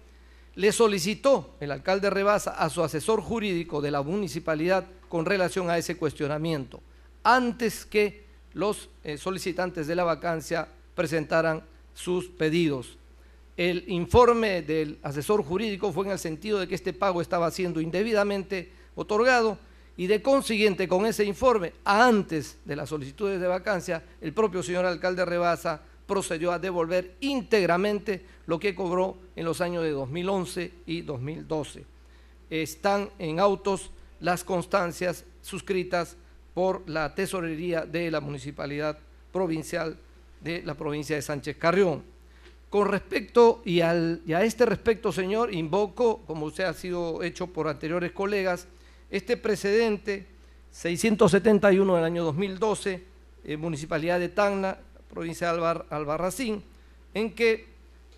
le solicitó el alcalde Rebasa a su asesor jurídico de la municipalidad con relación a ese cuestionamiento, antes que los solicitantes de la vacancia presentaran sus pedidos. El informe del asesor jurídico fue en el sentido de que este pago estaba siendo indebidamente otorgado y de consiguiente con ese informe, antes de las solicitudes de vacancia, el propio señor alcalde Rebasa procedió a devolver íntegramente lo que cobró en los años de 2011 y 2012. Están en autos las constancias suscritas por la tesorería de la Municipalidad Provincial de la provincia de Sánchez Carrión. Con respecto y a este respecto, señor, invoco, como usted ha sido hecho por anteriores colegas, este precedente 671 del año 2012, Municipalidad de Tacna, provincia de Albarracín, en que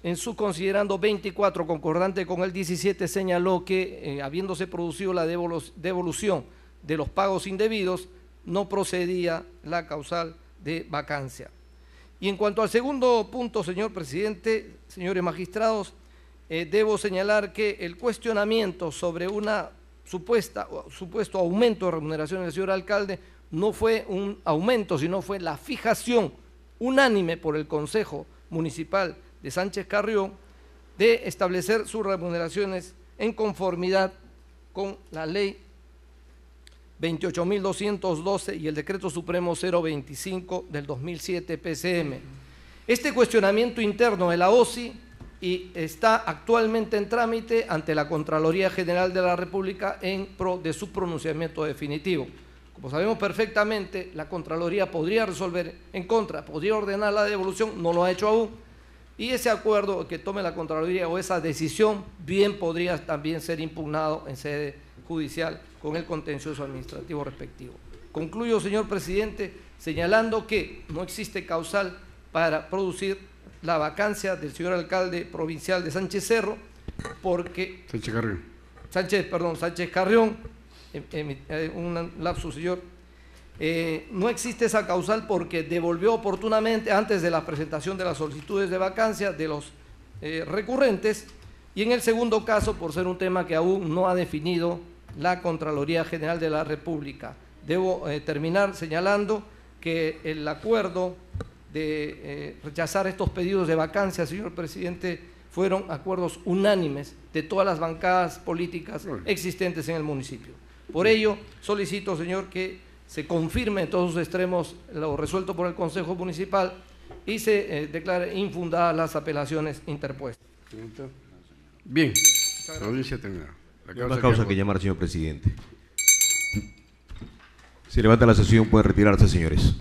en su considerando 24 concordante con el 17 señaló que habiéndose producido la devolución de los pagos indebidos, no procedía la causal de vacancia. Y en cuanto al segundo punto, señor presidente, señores magistrados, debo señalar que el cuestionamiento sobre una supuesto aumento de remuneración del señor alcalde no fue un aumento, sino fue la fijación unánime por el Consejo Municipal de Sánchez Carrión de establecer sus remuneraciones en conformidad con la Ley 28.212 y el Decreto Supremo 025 del 2007 PCM. Este cuestionamiento interno de la OSI está actualmente en trámite ante la Contraloría General de la República en pro de su pronunciamiento definitivo. Como sabemos perfectamente, la Contraloría podría resolver en contra, podría ordenar la devolución, no lo ha hecho aún, y ese acuerdo que tome la Contraloría o esa decisión bien podría también ser impugnado en sede judicial con el contencioso administrativo respectivo. Concluyo, señor presidente, señalando que no existe causal para producir la vacancia del señor alcalde provincial de Sánchez Cerro, porque… Sánchez Carrión, un lapsus, señor. No existe esa causal porque devolvió oportunamente antes de la presentación de las solicitudes de vacancia de los recurrentes, y en el segundo caso por ser un tema que aún no ha definido la Contraloría General de la República. Debo terminar señalando que el acuerdo de rechazar estos pedidos de vacancia, señor presidente, fueron acuerdos unánimes de todas las bancadas políticas existentes en el municipio. Por ello, solicito, señor, que se confirme en todos sus extremos lo resuelto por el Consejo Municipal y se declare infundadas las apelaciones interpuestas. Bien, la audiencia terminada. La causa que llamar, señor presidente. Se levanta la sesión, pueden retirarse, señores.